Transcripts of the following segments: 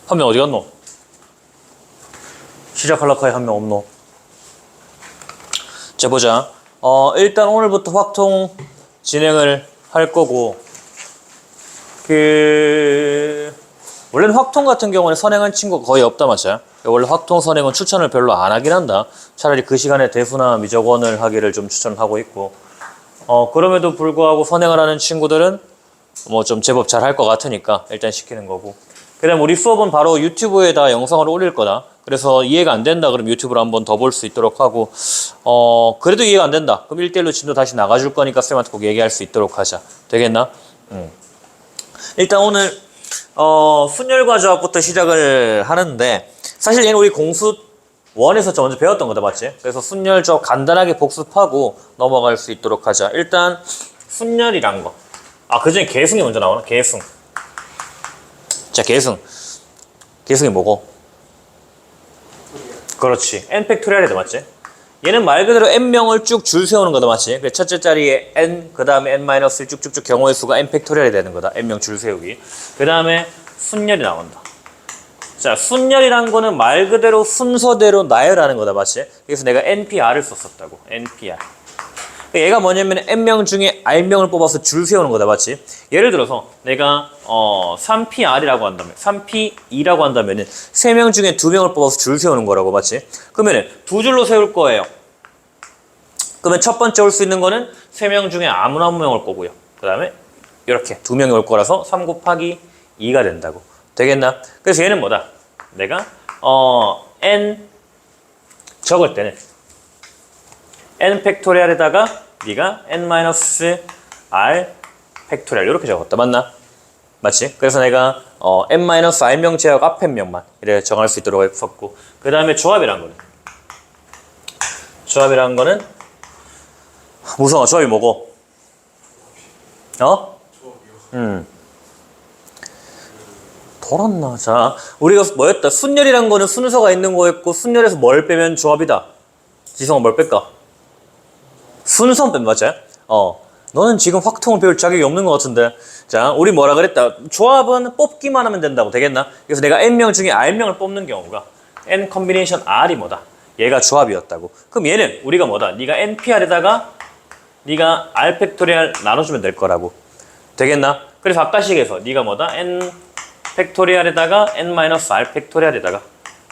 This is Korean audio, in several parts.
한 명 어디 갔노? 시작하려고 해. 한 명 없노? 자, 보자. 일단 오늘부터 확통 진행을 할 거고, 원래는 확통 같은 경우는 선행한 친구가 거의 없다, 맞죠? 원래 확통 선행은 추천을 별로 안 하긴 한다. 차라리 그 시간에 대수나 미적원을 하기를 좀 추천하고 있고, 그럼에도 불구하고 선행을 하는 친구들은 뭐 좀 제법 잘 할 것 같으니까 일단 시키는 거고. 그 다음 우리 수업은 바로 유튜브에다 영상을 올릴 거다. 그래서 이해가 안 된다 그럼 유튜브로 한번 더 볼 수 있도록 하고, 그래도 이해가 안 된다 그럼 1대1로 진도 다시 나가줄 거니까 쌤한테 꼭 얘기할 수 있도록 하자. 되겠나? 일단 오늘 순열과정부터 시작을 하는데, 사실 얘는 우리 공수 원에서 먼저 배웠던 거다, 맞지? 그래서 순열조 간단하게 복습하고 넘어갈 수 있도록 하자. 일단 순열이란 거, 그 전에 계승이 먼저 나오나? 계승. 자, 계승이 뭐고? 그렇지, n 팩토리얼이다, 맞지? 얘는 말 그대로 n명을 쭉 줄 세우는 거다, 맞지? 그래서 첫째 자리에 n, 그 다음에 n-1 쭉쭉쭉 경우의 수가 n 팩토리얼이 되는 거다. n명 줄 세우기. 그 다음에 순열이 나온다. 자, 순열이란 거는 말 그대로 순서대로 나열하는 거다, 맞지? 그래서 내가 npr을 썼었다고. npr. 얘가 뭐냐면 n명 중에 r명을 뽑아서 줄 세우는 거다, 맞지? 예를 들어서 내가 3pr이라고 한다면, 3p2라고 한다면은 3명 중에 2명을 뽑아서 줄 세우는 거라고, 맞지? 그러면은 두 줄로 세울 거예요. 그러면 첫 번째 올 수 있는 거는 3명 중에 아무나 한 명을 뽑고요. 그 다음에 이렇게 2명이 올 거라서 3 곱하기 2가 된다고. 되겠나? 그래서 얘는 뭐다? 내가 n 적을 때는 n 팩토리얼에다가 네가 n-r 팩토리얼 이렇게 적었다. 맞나? 맞지? 그래서 내가 n-r명 제약 앞에 명만 이렇게 정할 수 있도록 했었고, 그 다음에 조합이란 거는 무성아, 조합이 뭐고? 돌았나? 자, 우리가 뭐였다? 순열이란 거는 순서가 있는 거였고, 순열에서 뭘 빼면 조합이다. 지성아, 뭘 뺄까? 순서 빼면, 맞지? 너는 지금 확통을 배울 자격이 없는 것 같은데. 자, 우리 뭐라 그랬다? 조합은 뽑기만 하면 된다고. 되겠나? 그래서 내가 n명 중에 r명을 뽑는 경우가 n 컨비네이션 r이 뭐다? 얘가 조합이었다고. 그럼 얘는 우리가 뭐다? 네가 npr에다가 네가 r 팩토리얼 나눠주면 될 거라고. 되겠나? 그래서 아까식에서 네가 뭐다? n 팩토리얼에다가 n-r 팩토리얼에다가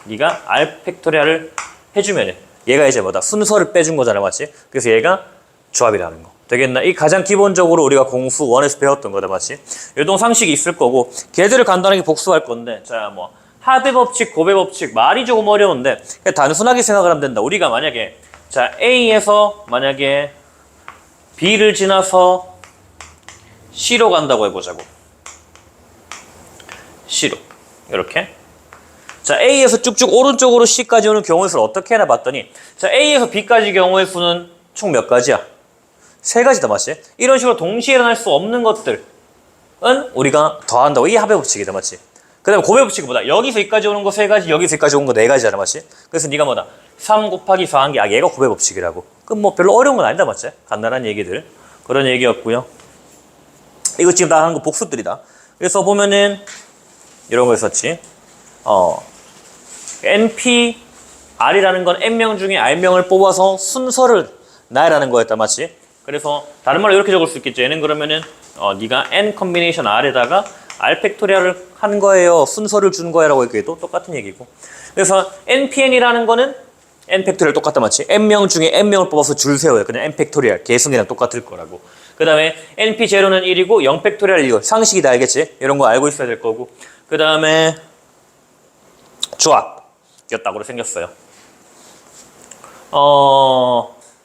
네가 r 팩토리얼을 해주면은 얘가 이제 뭐다? 순서를 빼준 거잖아, 맞지? 그래서 얘가 조합이라는 거. 되겠나? 이 가장 기본적으로 우리가 공수 1에서 배웠던 거다, 맞지? 요동 상식이 있을 거고, 걔들을 간단하게 복수할 건데, 자, 뭐 하배 법칙, 고배 법칙, 말이 조금 어려운데 그냥 단순하게 생각을 하면 된다. 우리가 만약에 자, A에서 만약에 B를 지나서 C로 간다고 해보자고. C로 이렇게. 자, A에서 쭉쭉 오른쪽으로 C까지 오는 경우의 수를 어떻게 하나 봤더니, 자, A에서 B까지 경우의 수는 총 몇 가지야? 3가지다, 맞지? 이런 식으로 동시에 일어날 수 없는 것들은 우리가 더한다고. 이 합의 법칙이다, 맞지? 그 다음에 고배 법칙이 뭐다? 여기서 여기까지 오는 거 3가지, 여기서 여기까지 오는 거 4가지잖아, 맞지? 그래서 네가 뭐다? 3 곱하기 4 한 게, 얘가 고배 법칙이라고. 그럼 뭐 별로 어려운 건 아니다, 맞지? 간단한 얘기들. 그런 얘기였고요. 이거 지금 다 하는 거 복습들이다. 그래서 보면은 이런 거 있었지. npr이라는 건 n명 중에 r명을 뽑아서 순서를 나열하는 거였다, 맞지? 그래서 다른 말로 이렇게 적을 수 있겠죠. 얘는 그러면은 네가 n 컨비네이션 r에다가 r 팩토리얼을 한 거예요, 순서를 준 거야라고 얘기해도 똑같은 얘기고. 그래서 npn이라는 거는 n 팩토리얼 똑같다, 맞지? n명 중에 n명을 뽑아서 줄 세워요. 그냥 n 팩토리얼 계승이랑 똑같을 거라고. 그 다음에 np0는 1이고 0 팩토리얼 1이고. 상식이 다 알겠지? 이런 거 알고 있어야 될 거고. 그 다음에 조합이었다고 생겼어요.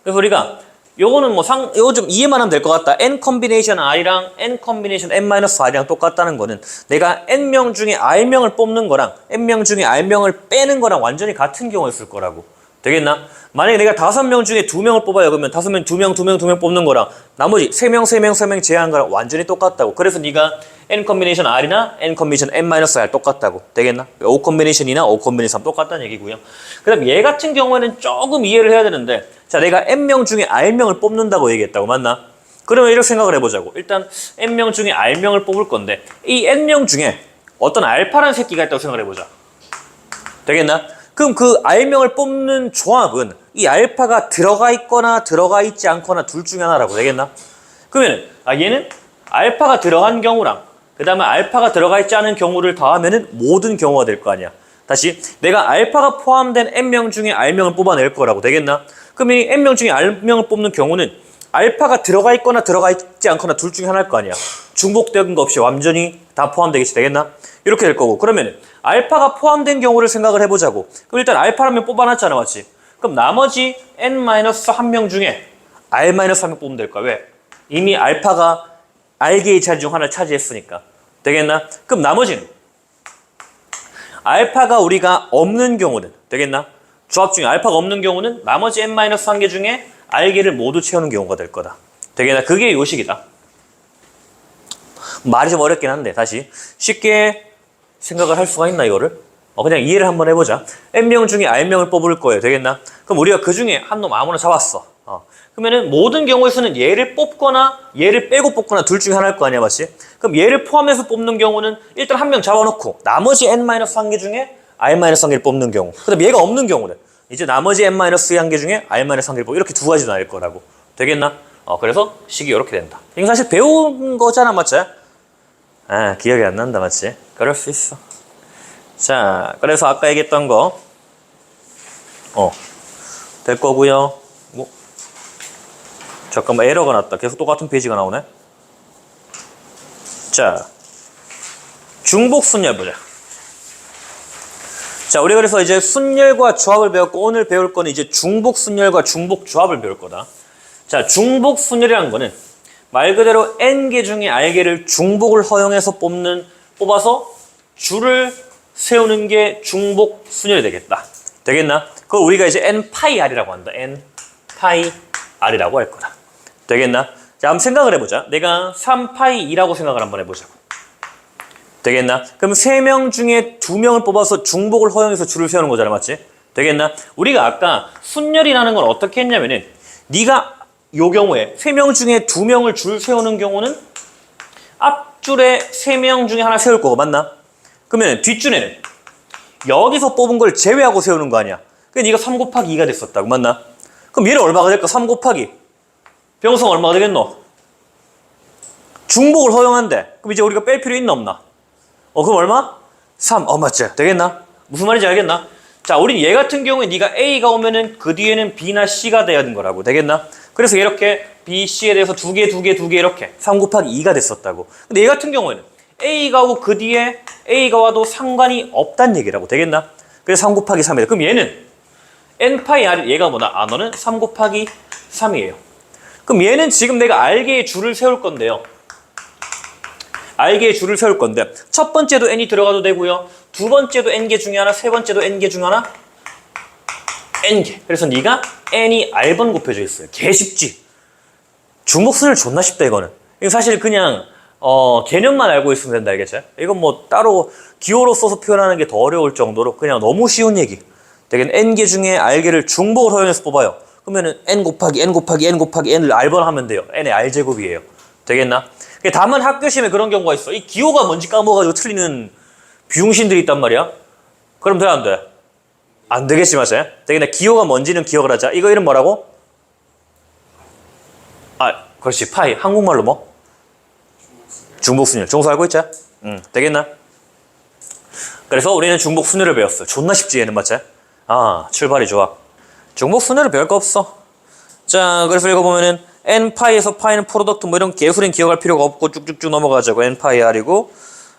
그래서 우리가 요거는 뭐 요거 좀 이해만 하면 될 것 같다. n 컨비네이션 r이랑 n 컨비네이션 n-r이랑 똑같다는 거는 내가 n명 중에 r명을 뽑는 거랑 n명 중에 r명을 빼는 거랑 완전히 같은 경우였을 거라고. 되겠나? 만약에 내가 5명 중에 2명을 뽑아요. 그러면 5명, 2명 뽑는 거랑 나머지 3명 제외한 거랑 완전히 똑같다고. 그래서 네가 n 컨비네이션 r이나 n 컨비네이션 n-r 똑같다고. 되겠나? o 컨비네이션이나 o 컨비네이션 똑같다는 얘기고요. 그 다음 얘 같은 경우에는 조금 이해를 해야 되는데, 자, 내가 n명 중에 r명을 뽑는다고 얘기했다고. 맞나? 그러면 이렇게 생각을 해보자고. 일단 n명 중에 r명을 뽑을 건데 이 n명 중에 어떤 알파라는 새끼가 있다고 생각을 해보자. 되겠나? 그럼 그 R명을 뽑는 조합은 이 알파가 들어가 있거나 들어가 있지 않거나 둘 중에 하나라고. 되겠나? 그러면 얘는 알파가 들어간 경우랑 그 다음에 알파가 들어가 있지 않은 경우를 더하면은 모든 경우가 될 거 아니야. 다시 내가 알파가 포함된 N명 중에 R명을 뽑아낼 거라고. 되겠나? 그럼 이 N명 중에 R명을 뽑는 경우는 알파가 들어가 있거나 들어가 있지 않거나 둘 중에 하나일 거 아니야. 중복된 거 없이 완전히 다 포함되겠지. 되겠나? 이렇게 될 거고. 그러면 알파가 포함된 경우를 생각을 해보자고. 그럼 일단 알파라면 뽑아놨잖아. 맞지? 그럼 나머지 N-1명 중에 R-1명 뽑으면 될 거야. 왜? 이미 알파가 R개의 자리 중 하나를 차지했으니까. 되겠나? 그럼 나머지는 알파가 우리가 없는 경우는 되겠나? 조합 중에 알파가 없는 경우는 나머지 N-1개 중에 R개를 모두 채우는 경우가 될 거다. 되겠나? 그게 요식이다. 말이 좀 어렵긴 한데 다시 쉽게 생각을 할 수가 있나 이거를? 그냥 이해를 한번 해보자. N명 중에 R명을 뽑을 거예요. 되겠나? 그럼 우리가 그 중에 한 놈 아무나 잡았어. 그러면은 모든 경우에서는 얘를 뽑거나 얘를 빼고 뽑거나 둘 중에 하나일 거 아니야. 맞지? 그럼 얘를 포함해서 뽑는 경우는 일단 한 명 잡아놓고 나머지 N-1개 중에 R-1개를 뽑는 경우. 그 다음 얘가 없는 경우는 이제 나머지 N-1개 중에 R-1개를 뽑고 이렇게 두 가지 나일 거라고. 되겠나? 그래서 식이 이렇게 된다. 이거 사실 배운 거잖아. 맞지? 기억이 안 난다. 맞지? 그럴 수 있어. 자, 그래서 아까 얘기했던 거 될 거고요. 잠깐만, 에러가 났다. 계속 똑같은 페이지가 나오네. 자, 중복 순열 보자. 자, 우리 그래서 이제 순열과 조합을 배웠고 오늘 배울 거는 이제 중복 순열과 중복 조합을 배울 거다. 자, 중복 순열이라는 거는 말 그대로 N개 중에 R개를 중복을 허용해서 뽑아서 줄을 세우는 게 중복 순열이 되겠다. 되겠나? 그걸 우리가 이제 N-R이라고 한다. N-R이라고 할 거다. 되겠나? 자, 한번 생각을 해보자. 내가 3파이라고 생각을 한번 해보자고. 되겠나? 그럼 3명 중에 2명을 뽑아서 중복을 허용해서 줄을 세우는 거잖아. 맞지? 되겠나? 우리가 아까 순열이라는 건 어떻게 했냐면은 네가 요 경우에 3명 중에 2명을 줄 세우는 경우는 앞줄에 3명 중에 하나 세울 거고. 맞나? 그러면 뒷줄에는 여기서 뽑은 걸 제외하고 세우는 거 아니야. 그러니까 네가 3 곱하기 2가 됐었다고. 맞나? 그럼 얘는 얼마가 될까? 3 곱하기 병성 얼마가 되겠노? 중복을 허용한대. 그럼 이제 우리가 뺄 필요 있나 없나? 그럼 얼마? 3. 맞지? 되겠나? 무슨 말인지 알겠나? 자, 우린 얘 같은 경우에 네가 A가 오면은 그 뒤에는 B나 C가 돼야 되는 거라고. 되겠나? 그래서 이렇게 B, C에 대해서 두 개 이렇게 3 곱하기 2가 됐었다고. 근데 얘 같은 경우에는 A가 오고 그 뒤에 A가 와도 상관이 없단 얘기라고. 되겠나? 그래서 3 곱하기 3이다. 그럼 얘는 N-파이 R, 얘가 뭐다? 너는 3 곱하기 3이에요. 그럼 얘는 지금 내가 R개의 줄을 세울 건데요. R개의 줄을 세울 건데 첫 번째도 N이 들어가도 되고요. 두 번째도 N개 중에 하나, 세 번째도 N개 중에 하나, N개. 그래서 네가 N이 R번 곱해져 있어요. 개 쉽지? 중복순열 존나 쉽다 이거는. 이거 사실 그냥 개념만 알고 있으면 된다. 알겠지? 이건 뭐 따로 기호로 써서 표현하는 게 더 어려울 정도로 그냥 너무 쉬운 얘기. 되겠네. N개 중에 R개를 중복을 허용해서 뽑아요. 그러면은 N 곱하기 N 곱하기 N 곱하기 N을 R번 하면 돼요. N의 R제곱이에요. 되겠나? 다만 학교 시험에 그런 경우가 있어. 이 기호가 뭔지 까먹어가지고 틀리는 비용신들이 있단 말이야. 그럼 돼, 안 돼? 안 되겠지, 맞아요? 되겠나? 기호가 뭔지는 기억을 하자. 이거 이름 뭐라고? 그렇지. 파이. 한국말로 뭐? 중복순열. 정수 알고 있자? 되겠나? 그래서 우리는 중복순열을 배웠어. 존나 쉽지, 얘는 맞지? 출발이 좋아. 중복순열을 배울 거 없어. 자, 그래서 읽어보면은 N파이에서 파이는 프로덕트 뭐 이런 개수는 기억할 필요가 없고 쭉쭉쭉 넘어가자고. N파이 R이고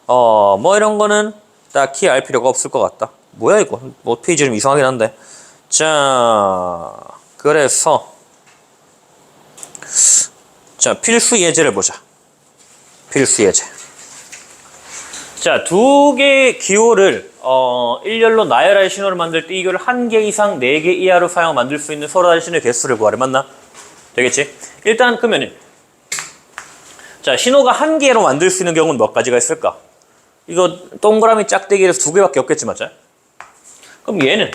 뭐 이런 거는 딱히 알 필요가 없을 것 같다. 뭐야 이거? 뭐 페이지 좀 이상하긴 한데. 자, 그래서 자, 필수 예제를 보자. 필수 예제. 자, 두 개의 기호를 일렬로 나열할 신호를 만들 때 이거를 1개 이상 4개 이하로 사용하여 만들 수 있는 서로 다른 신호의 개수를 구하래. 맞나? 되겠지? 일단 그러면은 자, 신호가 1개로 만들 수 있는 경우는 몇 가지가 있을까? 이거 동그라미 짝대기에서 2개밖에 없겠지, 맞죠? 그럼 얘는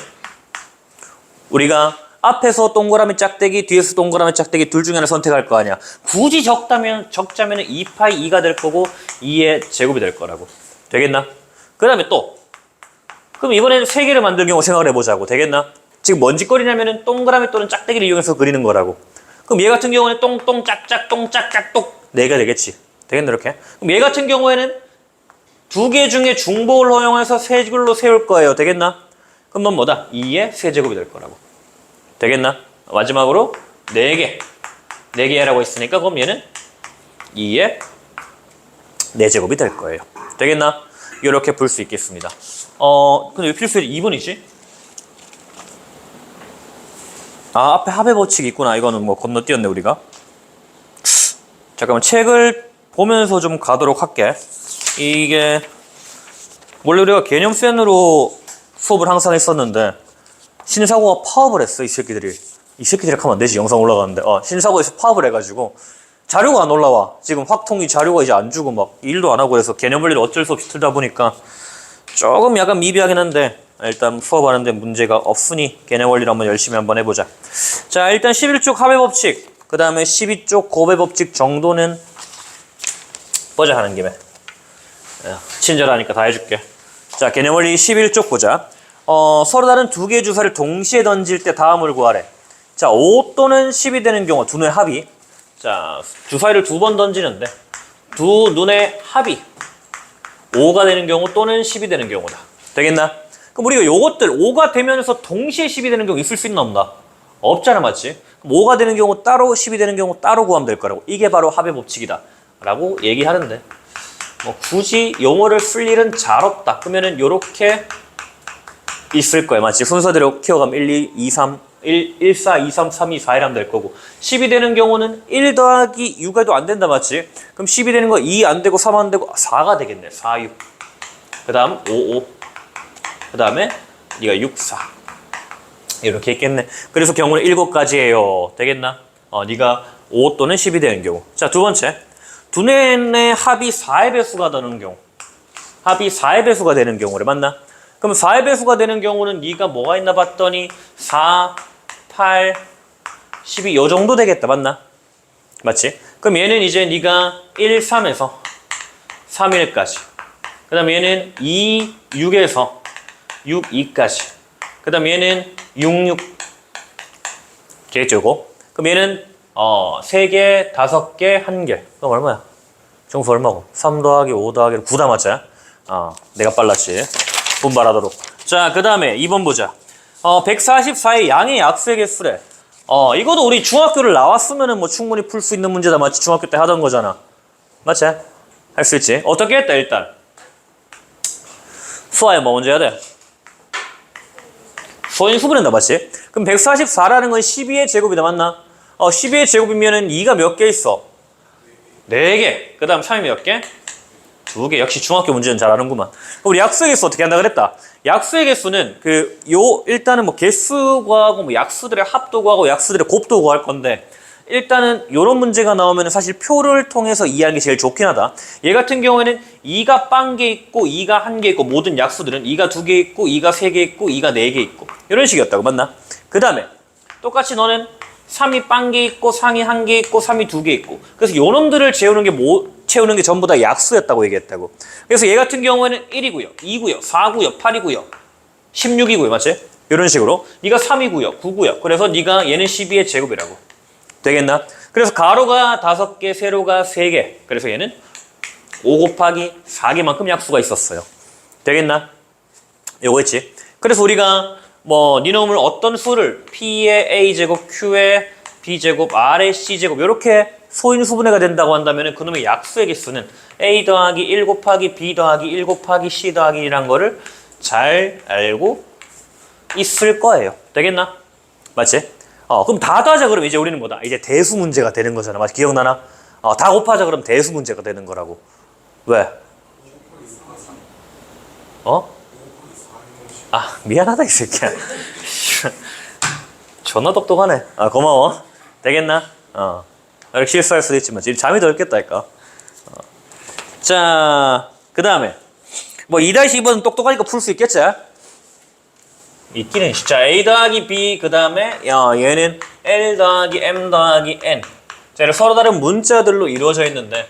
우리가 앞에서 동그라미 짝대기, 뒤에서 동그라미 짝대기 둘 중에 하나 선택할 거 아니야. 굳이 적자면 2파이 2가 될 거고 2의 제곱이 될 거라고. 되겠나? 그 다음에 또 그럼 이번에는 세 개를 만들 경우 생각을 해보자고. 되겠나? 지금 뭔 짓거리냐면은 동그라미 또는 짝대기를 이용해서 그리는 거라고. 그럼 얘 같은 경우는 똥똥 짝짝 똥짝짝 똑 4개 되겠지. 되겠나 이렇게? 그럼 얘 같은 경우에는 2개 중에 중복을 허용해서 세 줄로 세울 거예요. 되겠나? 그럼 넌 뭐다? 2의 세제곱이 될 거라고. 되겠나? 마지막으로 4개. 4개라고 했으니까 그럼 얘는 2의 4제곱이 될 거예요. 되겠나? 이렇게 풀 수 있겠습니다. 근데 왜 필수율 2분이지? 아, 앞에 합의 법칙이 있구나. 이거는 뭐 건너뛰었네, 우리가. 잠깐만, 책을 보면서 좀 가도록 할게. 이게, 원래 우리가 개념센으로 수업을 항상 했었는데, 신사고가 파업을 했어, 이 새끼들이. 이 새끼들이 하면 안 되지, 영상 올라가는데. 신사고에서 파업을 해가지고, 자료가 안 올라와. 지금 확통이 자료가 이제 안 주고 막 일도 안 하고 해서 개념 원리를 어쩔 수 없이 틀다 보니까 조금 약간 미비하긴 한데 일단 수업하는데 문제가 없으니 개념 원리를 한번 열심히 한번 해보자. 자, 일단 11쪽 합의 법칙, 그 다음에 12쪽 곱의 법칙 정도는 보자 하는 김에. 친절하니까 다 해줄게. 자, 개념 원리 11쪽 보자. 서로 다른 2개의 주사를 동시에 던질 때 다음을 구하래. 자, 5 또는 10이 되는 경우 두 눈의 합이. 자, 주사위를 2번 던지는데 두 눈의 합이 5가 되는 경우 또는 10이 되는 경우다. 되겠나? 그럼 우리가 요것들 5가 되면서 동시에 10이 되는 경우 있을 수 있나 없나? 없잖아, 맞지? 그럼 5가 되는 경우 따로 10이 되는 경우 따로 구하면 될 거라고. 이게 바로 합의 법칙이다 라고 얘기하는데 뭐 굳이 용어를 쓸 일은 잘 없다. 그러면은 요렇게 있을 거야, 맞지? 순서대로 키워가면 1, 2, 2, 3 1, 4, 2, 3, 3, 2, 4 이라면 될 거고 10이 되는 경우는 1 더하기 6에도 안 된다, 맞지? 그럼 10이 되는 거 2 안 되고 3 안 되고 4가 되겠네. 4, 6 그 다음 5, 5 그 다음에 네가 6, 4 이렇게 있겠네. 그래서 경우는 7가지예요. 되겠나? 네가 5 또는 10이 되는 경우. 자, 두 번째, 두 눈의 합이 4의 배수가 되는 경우. 합이 4의 배수가 되는 경우래, 맞나? 그럼 4의 배수가 되는 경우는 네가 뭐가 있나 봤더니 4, 8, 12 요 정도 되겠다, 맞나? 맞지? 그럼 얘는 이제 네가 1, 3에서 3, 1까지. 그 다음 얘는 2, 6에서 6, 2까지. 그 다음 얘는 6, 6. 개쩌고. 그럼 얘는 3개, 5개, 1개. 그럼 얼마야? 정수 얼마고? 3 더하기 5 더하기 9다, 맞지? 내가 빨랐지. 분발하도록. 자, 그 다음에 2번 보자. 144의 양의 약수의 개수래. 이것도 우리 중학교를 나왔으면은 뭐 충분히 풀 수 있는 문제다, 맞지? 중학교 때 하던 거잖아. 맞지? 할 수 있지? 어떻게 했다, 일단? 수화에 뭐 먼저 해야 돼? 소인수분한다, 맞지? 그럼 144라는 건 12의 제곱이다, 맞나? 12의 제곱이면은 2가 몇 개 있어? 4개. 그 다음 3이 몇 개? 2개. 역시 중학교 문제는 잘 아는구만. 우리 약수의 개수 어떻게 한다 그랬다? 약수의 개수는 일단은 뭐 개수 구하고 뭐 약수들의 합도 구하고 약수들의 곱도 구할 건데 일단은 요런 문제가 나오면 사실 표를 통해서 이해하는 게 제일 좋긴 하다. 얘 같은 경우에는 2가 빵 개 있고 2가 1개 있고 모든 약수들은 2가 2개 있고 2가 3개 있고 2가 4개 있고 이런 식이었다고, 맞나? 그 다음에 똑같이 너는 3이 빵 개 있고 3이 1개 있고 3이 2개 있고 그래서 요놈들을 채우는 게 전부 다 약수였다고 얘기했다고. 그래서 얘 같은 경우에는 1이고요 2고요 4고요 8이고요 16이고요, 맞지? 이런 식으로 네가 3이고요 9고요 그래서 네가 얘는 12의 제곱이라고. 되겠나? 그래서 가로가 5개 세로가 3개 그래서 얘는 5 곱하기 4개만큼 약수가 있었어요. 되겠나? 요거 있지? 그래서 우리가 뭐 니놈을 어떤 수를 P의 A제곱, Q의 B제곱, R의 C제곱 이렇게 소인수분해가 된다고 한다면 그놈의 약수의 개수는 A 더하기 1 곱하기 B 더하기 1 곱하기 C 더하기 1이란 거를 잘 알고 있을 거예요. 되겠나? 맞지? 그럼 다 더하자 그러면 이제 우리는 뭐다? 이제 대수 문제가 되는 거잖아. 맞지? 기억나나? 다 곱하자 그러면 대수 문제가 되는 거라고. 왜? 미안하다 이 새끼야. 존나 똑똑하네. 고마워. 되겠나? 이렇게 실수할 수도 있지만 지금 잠이 덜 깼다니까. 자, 그 다음에 뭐 2-2번은 똑똑하니까 풀 수 있겠지? 있기는. 자, A 더하기 B 그 다음에 얘는 L 더하기 M 더하기 N. 자, 이렇게 서로 다른 문자들로 이루어져 있는데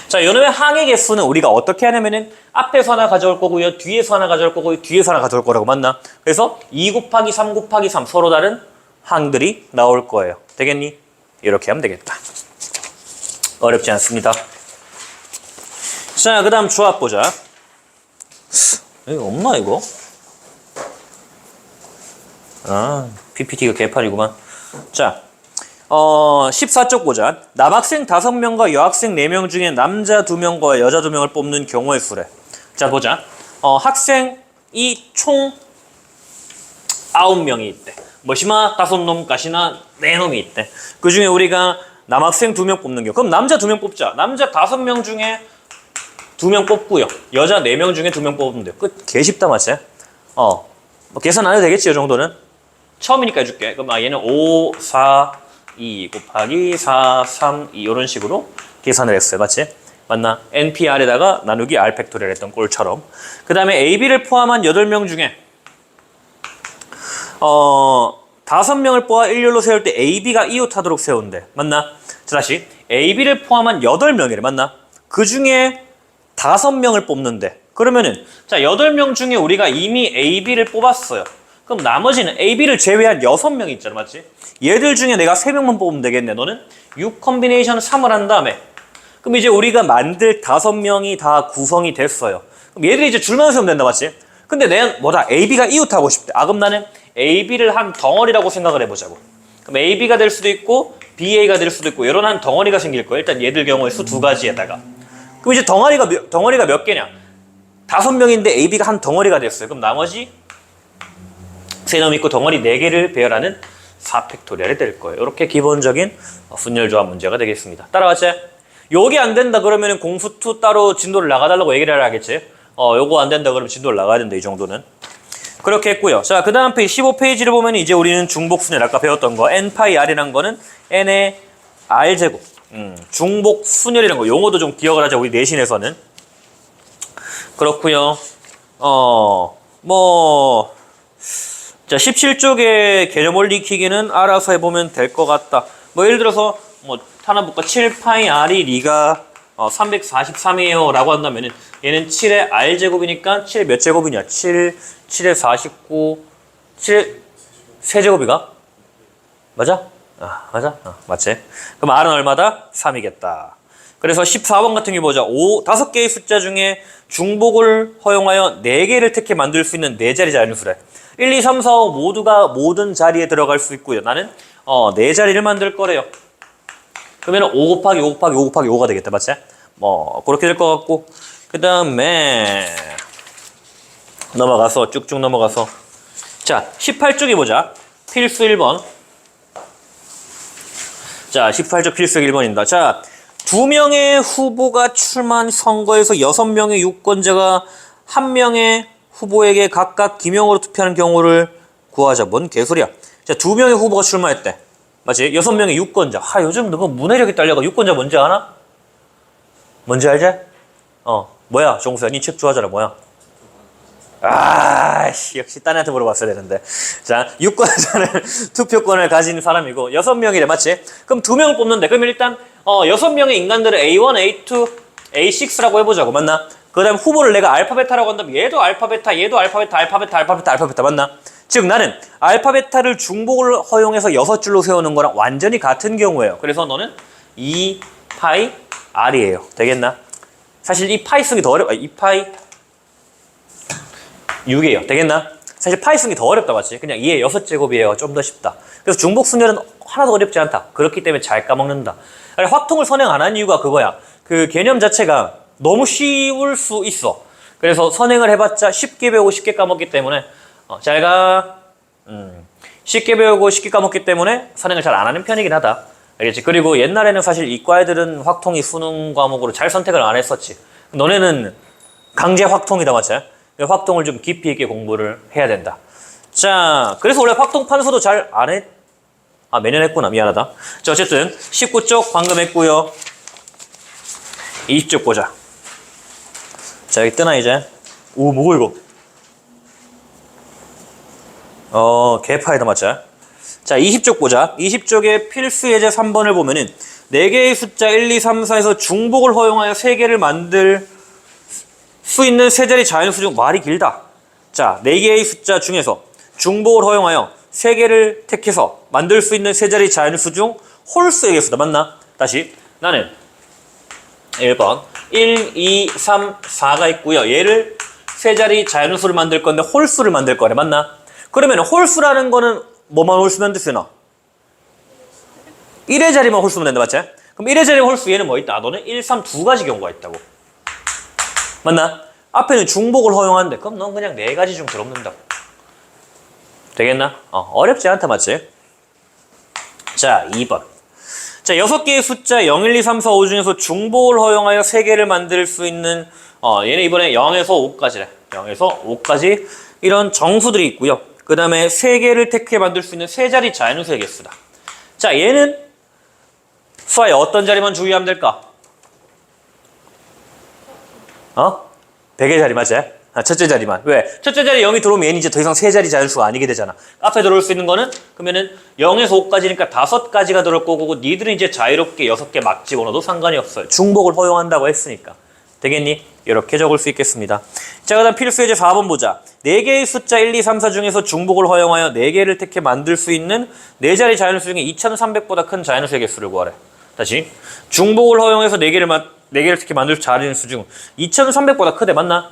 자, 요놈의 항의 개수는 우리가 어떻게 하냐면은 앞에서 하나 가져올 거고요. 뒤에서 하나 가져올 거고요. 뒤에서 하나 가져올 거라고 맞나? 그래서 2 곱하기 3 곱하기 3 서로 다른 항들이 나올 거예요. 되겠니? 이렇게 하면 되겠다. 어렵지 않습니다. 자, 그 다음 조합 보자. 이거 없나 이거? 아, PPT가 개판이구만. 자, 14쪽 보자. 남학생 5명과 여학생 4명 중에 남자 2명과 여자 2명을 뽑는 경우의 수래. 자, 보자. 학생이 총 9명이 있대. 뭐시마 5놈, 가시나 4놈이 있대. 그 중에 우리가 남학생 2명 뽑는 경우. 그럼 남자 2명 뽑자. 남자 5명 중에 2명 뽑고요. 여자 4명 중에 2명 뽑으면 돼요. 끝. 개 쉽다, 맞지? 뭐 계산 안 해도 되겠지, 이 정도는? 처음이니까 해줄게. 그럼 얘는 5, 4, 2 곱하기 4, 3, 2 이런 식으로 계산을 했어요. 맞지? 맞나? NPR에다가 나누기 R 팩토리얼 했던 꼴처럼. 그 다음에 AB를 포함한 8명 중에 5명을 뽑아 일렬로 세울 때 AB가 이웃하도록 세운대. 맞나? 자, 다시 AB를 포함한 8명이래. 맞나? 그 중에 5명을 뽑는데 그러면은 자 8명 중에 우리가 이미 AB를 뽑았어요. 그럼 나머지는 AB를 제외한 6명 있잖아. 맞지? 얘들 중에 내가 3명만 뽑으면 되겠네. 너는 6 컴비네이션 3을 한 다음에 그럼 이제 우리가 만들 5명이 다 구성이 됐어요. 그럼 얘들이 이제 줄만 세우면 된다. 맞지? 근데 내가 뭐다? AB가 이웃하고 싶대. 아, 그럼 나는 AB를 한 덩어리라고 생각을 해보자고. 그럼 AB가 될 수도 있고 BA가 될 수도 있고 이런 한 덩어리가 생길 거야. 일단 얘들 경우에 수 2가지에다가. 그럼 이제 덩어리가 몇 개냐? 5명인데 AB가 한 덩어리가 됐어요. 그럼 나머지 3놈 있고 덩어리 4개를 배열하는 4팩토리얼이 될 거예요. 이렇게 기본적인 분열조합 문제가 되겠습니다. 따라왔지? 요게 안 된다 그러면 공수2 따로 진도를 나가달라고 얘기를 해야겠지? 요거 안 된다 그러면 진도를 나가야 된다. 이 정도는. 그렇게 했고요. 자, 그 다음 페이지 15페이지를 보면 이제 우리는 중복순열 아까 배웠던 거 N파이 R이라는 거는 N의 R제곱. 중복순열이라는 거 용어도 좀 기억을 하자. 우리 내신에서는. 그렇고요. 자, 17쪽의 개념 익히기는 알아서 해보면 될 것 같다. 예를 들어서 하나 볼까? 7파이 R이 리가 343이에요 라고 한다면은 얘는 7의 R제곱이니까 7의 몇 제곱이냐? 7의 49 7의 세제곱이가? 맞아? 맞아? 맞지? 그럼 R은 얼마다? 3이겠다. 그래서 14번 같은 게 보자. 5개의 숫자 중에 중복을 허용하여 4개를 특히 만들 수 있는 4자리 자연수래. 1, 2, 3, 4, 5 모두가 모든 자리에 들어갈 수 있고요. 나는 4자리를 만들 거래요. 그러면 5 곱하기 5 곱하기 5 곱하기 5가 되겠다. 맞지? 그렇게 될 것 같고. 그 다음에 넘어가서 쭉쭉 넘어가서 자 18쪽에 보자. 필수 1번. 자 18쪽 필수 1번입니다. 자 2명의 후보가 출마한 선거에서 6명의 유권자가 1명의 후보에게 각각 기명으로 투표하는 경우를 구하자. 뭔 개소리야. 자 2명의 후보가 출마했대. 맞지? 6명의 유권자. 요즘 너무 문해력이 딸려가 유권자 뭔지 아나? 뭔지 알지? 뭐야 종수야 니 책 좋아하잖아. 뭐야? 역시 딴 애한테 물어봤어야 되는데. 자, 유권자는 투표권을 가진 사람이고 6명이래. 맞지? 그럼 2명을 뽑는데 그럼 일단 6명의 인간들을 A1, A2, A6라고 해보자고. 맞나? 그 다음 후보를 내가 알파베타라고 한다면 얘도 알파베타, 얘도 알파베타, 알파베타. 맞나? 즉 나는 알파베타를 중복을 허용해서 6줄로 세우는 거랑 완전히 같은 경우예요. 그래서 너는 2파이 R이에요. 되겠나? 사실 이 파이 쓰기 더 어렵. 2파이 6이에요. 되겠나? 사실 파이 쓰기 더 어렵다. 맞지? 그냥 2의 6제곱이에요. 좀 더 쉽다. 그래서 중복순열은 하나도 어렵지 않다. 그렇기 때문에 잘 까먹는다. 확통을 선행 안 한 이유가 그거야. 그 개념 자체가 너무 쉬울 수 있어. 그래서 선행을 해봤자 쉽게 배우고 쉽게 까먹기 때문에 잘 가. 쉽게 배우고 쉽게 까먹기 때문에 선행을 잘 안 하는 편이긴 하다. 알겠지? 그리고 옛날에는 사실 이과 애들은 확통이 수능 과목으로 잘 선택을 안 했었지. 너네는 강제 확통이다. 맞지? 확통을 좀 깊이 있게 공부를 해야 된다. 자, 그래서 원래 확통 판서도 잘 안 했... 매년 했구나. 미안하다. 자, 어쨌든 19쪽 방금 했고요. 20쪽 보자. 자, 여기 뜨나 이제? 뭐고 이거? 개파이다. 맞지? 자, 20쪽 보자. 20쪽의 필수 예제 3번을 보면은 4개의 숫자 1, 2, 3, 4에서 중복을 허용하여 3개를 만들 수 있는 세 자리 자연수 중 말이 길다. 자, 4개의 숫자 중에서 중복을 허용하여 3개를 택해서 만들 수 있는 세 자리 자연수 중 홀수의 개수다. 맞나? 다시. 나는 1번 1, 2, 3, 4가 있고요. 얘를 세 자리 자연수를 만들 건데 홀수를 만들 거래. 맞나? 그러면 홀수라는 거는 뭐만 홀수면 되나? 1의 자리만 홀수면 된다. 맞지? 그럼 1의 자리 홀수 얘는 뭐 있다? 너는 1, 3 두 가지 경우가 있다고. 맞나? 앞에는 중복을 허용하는데 그럼 넌 그냥 4가지 중 들어옵는다고. 되겠나? 어렵지 않다. 맞지? 자, 2번. 자, 6개의 숫자 0, 1, 2, 3, 4, 5 중에서 중복을 허용하여 3개를 만들 수 있는 얘는 이번에 0에서 5까지래. 0에서 5까지 이런 정수들이 있고요. 그 다음에 3개를 택해 만들 수 있는 세 자리 자연수의 개수다. 자, 얘는 수아의 어떤 자리만 주의하면 될까? 100의 자리 맞지? 첫째 자리만. 왜? 첫째 자리 0이 들어오면 얘는 이제 더 이상 세 자리 자연수가 아니게 되잖아. 앞에 들어올 수 있는 거는 그러면은 0에서 5까지니까 5가지가 들어올 거고 니들은 이제 자유롭게 6개 막 집어넣어도 상관이 없어요. 중복을 허용한다고 했으니까. 되겠니? 이렇게 적을 수 있겠습니다. 자, 그 다음 필수 예제 4번 보자. 4개의 숫자 1, 2, 3, 4 중에서 중복을 허용하여 4개를 택해 만들 수 있는 4자리 자연수 중에 2300보다 큰 자연수의 개수를 구하래. 다시. 중복을 허용해서 4개를 택해 만들 수 자연수 중 2300보다 크대. 맞나?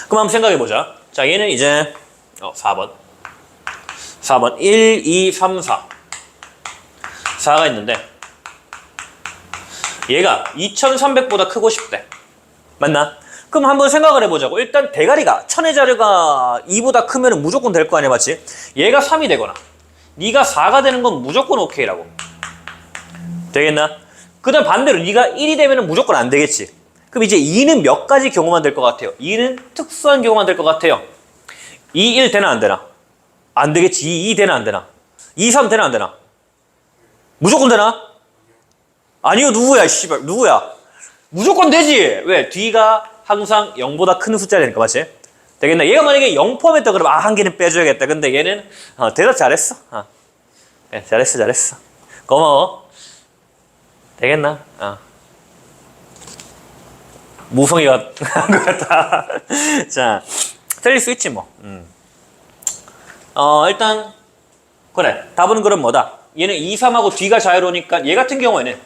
그럼 한번 생각해보자. 자, 얘는 이제 4번 1, 2, 3, 4 4가 있는데 얘가 2300보다 크고 싶대. 맞나? 그럼 한번 생각을 해보자고. 일단 대가리가 1000의 자리가 2보다 크면 무조건 될 거 아니야. 맞지? 얘가 3이 되거나 네가 4가 되는 건 무조건 오케이라고. 되겠나? 그 다음 반대로 네가 1이 되면 무조건 안 되겠지. 그럼 이제 2는 몇 가지 경우만 될 것 같아요? 2는 특수한 경우만 될 것 같아요. 2, 1 되나 안 되나? 안 되겠지. 2, 2 되나 안 되나? 2, 3 되나 안 되나? 무조건 되나? 아니요. 누구야? 씨발. 누구야? 무조건 되지. 왜? 뒤가 항상 0보다 큰 숫자라니까. 맞지? 되겠나? 얘가 만약에 0 포함했다 그러면 한 개는 빼줘야겠다. 근데 얘는 대답 잘했어. 네, 잘했어. 고마워. 되겠나? 무성이가 한 것 같다. 자, 틀릴 수 있지 뭐. 일단 그래. 답은 그럼 뭐다? 얘는 2, 3하고 뒤가 자유로우니까 얘 같은 경우에는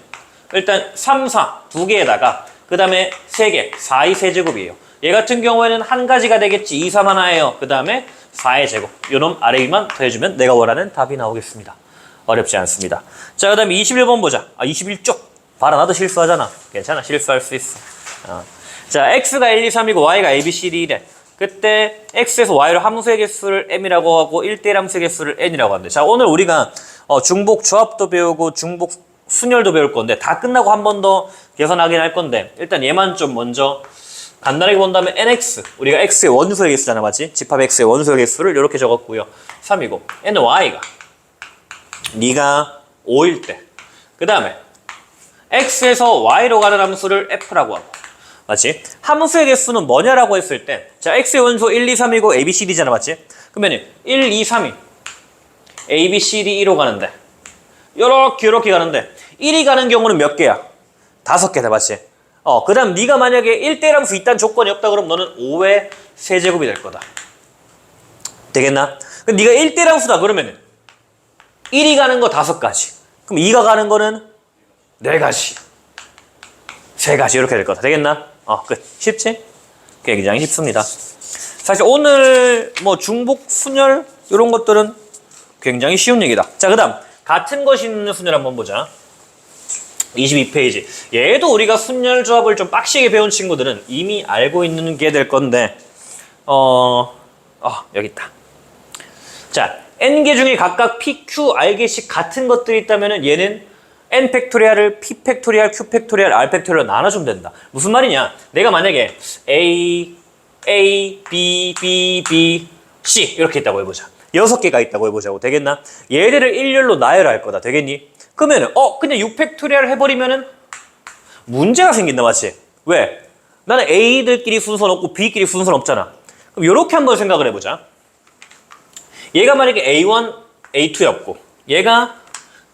일단 3, 4 두 개에다가 그 다음에 3개 4, 2 세제곱이에요. 얘 같은 경우에는 한 가지가 되겠지. 2, 3 하나예요. 그 다음에 4의 제곱. 요놈 아래 위만 더해주면 내가 원하는 답이 나오겠습니다. 어렵지 않습니다. 자, 그 다음에 21번 보자. 21쪽. 봐라, 나도 실수하잖아. 괜찮아, 실수할 수 있어. 자, x가 1, 2, 3이고 y가 a, b, c, d 래. 그때 x에서 y로 함수의 개수를 m이라고 하고 1대1 함수의 개수를 n이라고 하는데, 자, 오늘 우리가 중복 조합도 배우고 중복 순열도 배울 건데 다 끝나고 한 번 더 계산하긴 할 건데 일단 얘만 좀 먼저 간단하게 본다면 nx, 우리가 x의 원소의 개수잖아. 맞지? 집합 x의 원소의 개수를 이렇게 적었고요. 3이고 ny가 네가 5일 때 그 다음에 x에서 y로 가는 함수를 f라고 하고, 맞지? 함수의 개수는 뭐냐라고 했을 때, 자, x의 원소 1, 2, 3이고 a, b, c, d잖아. 맞지? 그러면 1, 2, 3이 a, b, c, d, 1로 가는데 이렇게 가는데 1이 가는 경우는 몇 개야? 5개다. 맞지? 그 다음 네가 만약에 1대1 함수 있다는 조건이 없다 그러면 너는 5의 세제곱이 될 거다. 되겠나? 그럼 네가 1대1 함수다 그러면 1이 가는 거 5가지. 그럼 2가 가는 거는 4가지. 3가지 이렇게 될 거다. 되겠나? 끝. 쉽지? 굉장히 쉽습니다. 사실 오늘 뭐 중복, 순열 이런 것들은 굉장히 쉬운 얘기다. 자, 그 다음 같은 것이 있는 순열 한번 보자. 22페이지. 얘도 우리가 순열 조합을 좀 빡시게 배운 친구들은 이미 알고 있는 게 될 건데 여기 있다. 자, n개 중에 각각 p, q, r 개씩 같은 것들이 있다면 얘는 n 팩토리얼을 p 팩토리얼, q 팩토리얼, r 팩토리얼로 나눠주면 된다. 무슨 말이냐? 내가 만약에 a, b, b, b, c 이렇게 있다고 해보자. 6개가 있다고 해보자고. 되겠나? 얘들을 일렬로 나열할 거다. 되겠니? 그러면은 그냥 6팩토리얼 해버리면은 문제가 생긴다. 맞지? 왜? 나는 A들끼리 순서는 없고 B끼리 순서는 없잖아. 그럼 이렇게 한번 생각을 해보자. 얘가 만약에 A1, A2였고 얘가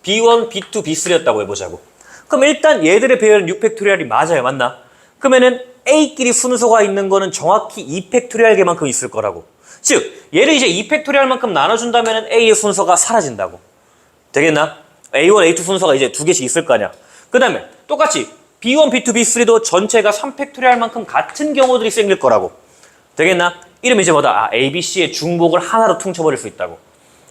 B1, B2, B3였다고 해보자고. 그럼 일단 얘들의 배열은 6팩토리얼이 맞아요. 맞나? 그러면은 A끼리 순서가 있는 거는 정확히 2팩토리얼 개만큼 있을 거라고. 즉 얘를 이제 2팩토리얼만큼 나눠준다면 A의 순서가 사라진다고. 되겠나? A1, A2 순서가 이제 두 개씩 있을 거 아니야. 그 다음에 똑같이 B1, B2, B3도 전체가 3팩토리얼만큼 같은 경우들이 생길 거라고. 되겠나? 이러면 이제 뭐다? 아, A, B, C의 중복을 하나로 퉁쳐버릴 수 있다고.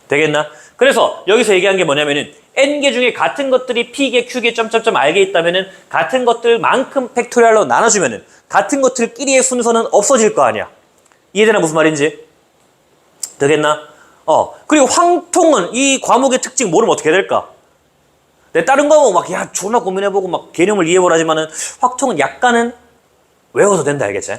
되겠나? 그래서 여기서 얘기한 게 뭐냐면은 N개 중에 같은 것들이 P개, Q개, 점점점 R개 있다면은 같은 것들만큼 팩토리얼로 나눠주면은 같은 것들끼리의 순서는 없어질 거 아니야. 이해되나 무슨 말인지? 되겠나? 그리고 황통은 이 과목의 특징 모르면 어떻게 될까? 내 다른 과목 막 야 존나 고민해보고 막 개념을 이해해보라지만은 확통은 약간은 외워도 된다 알겠지?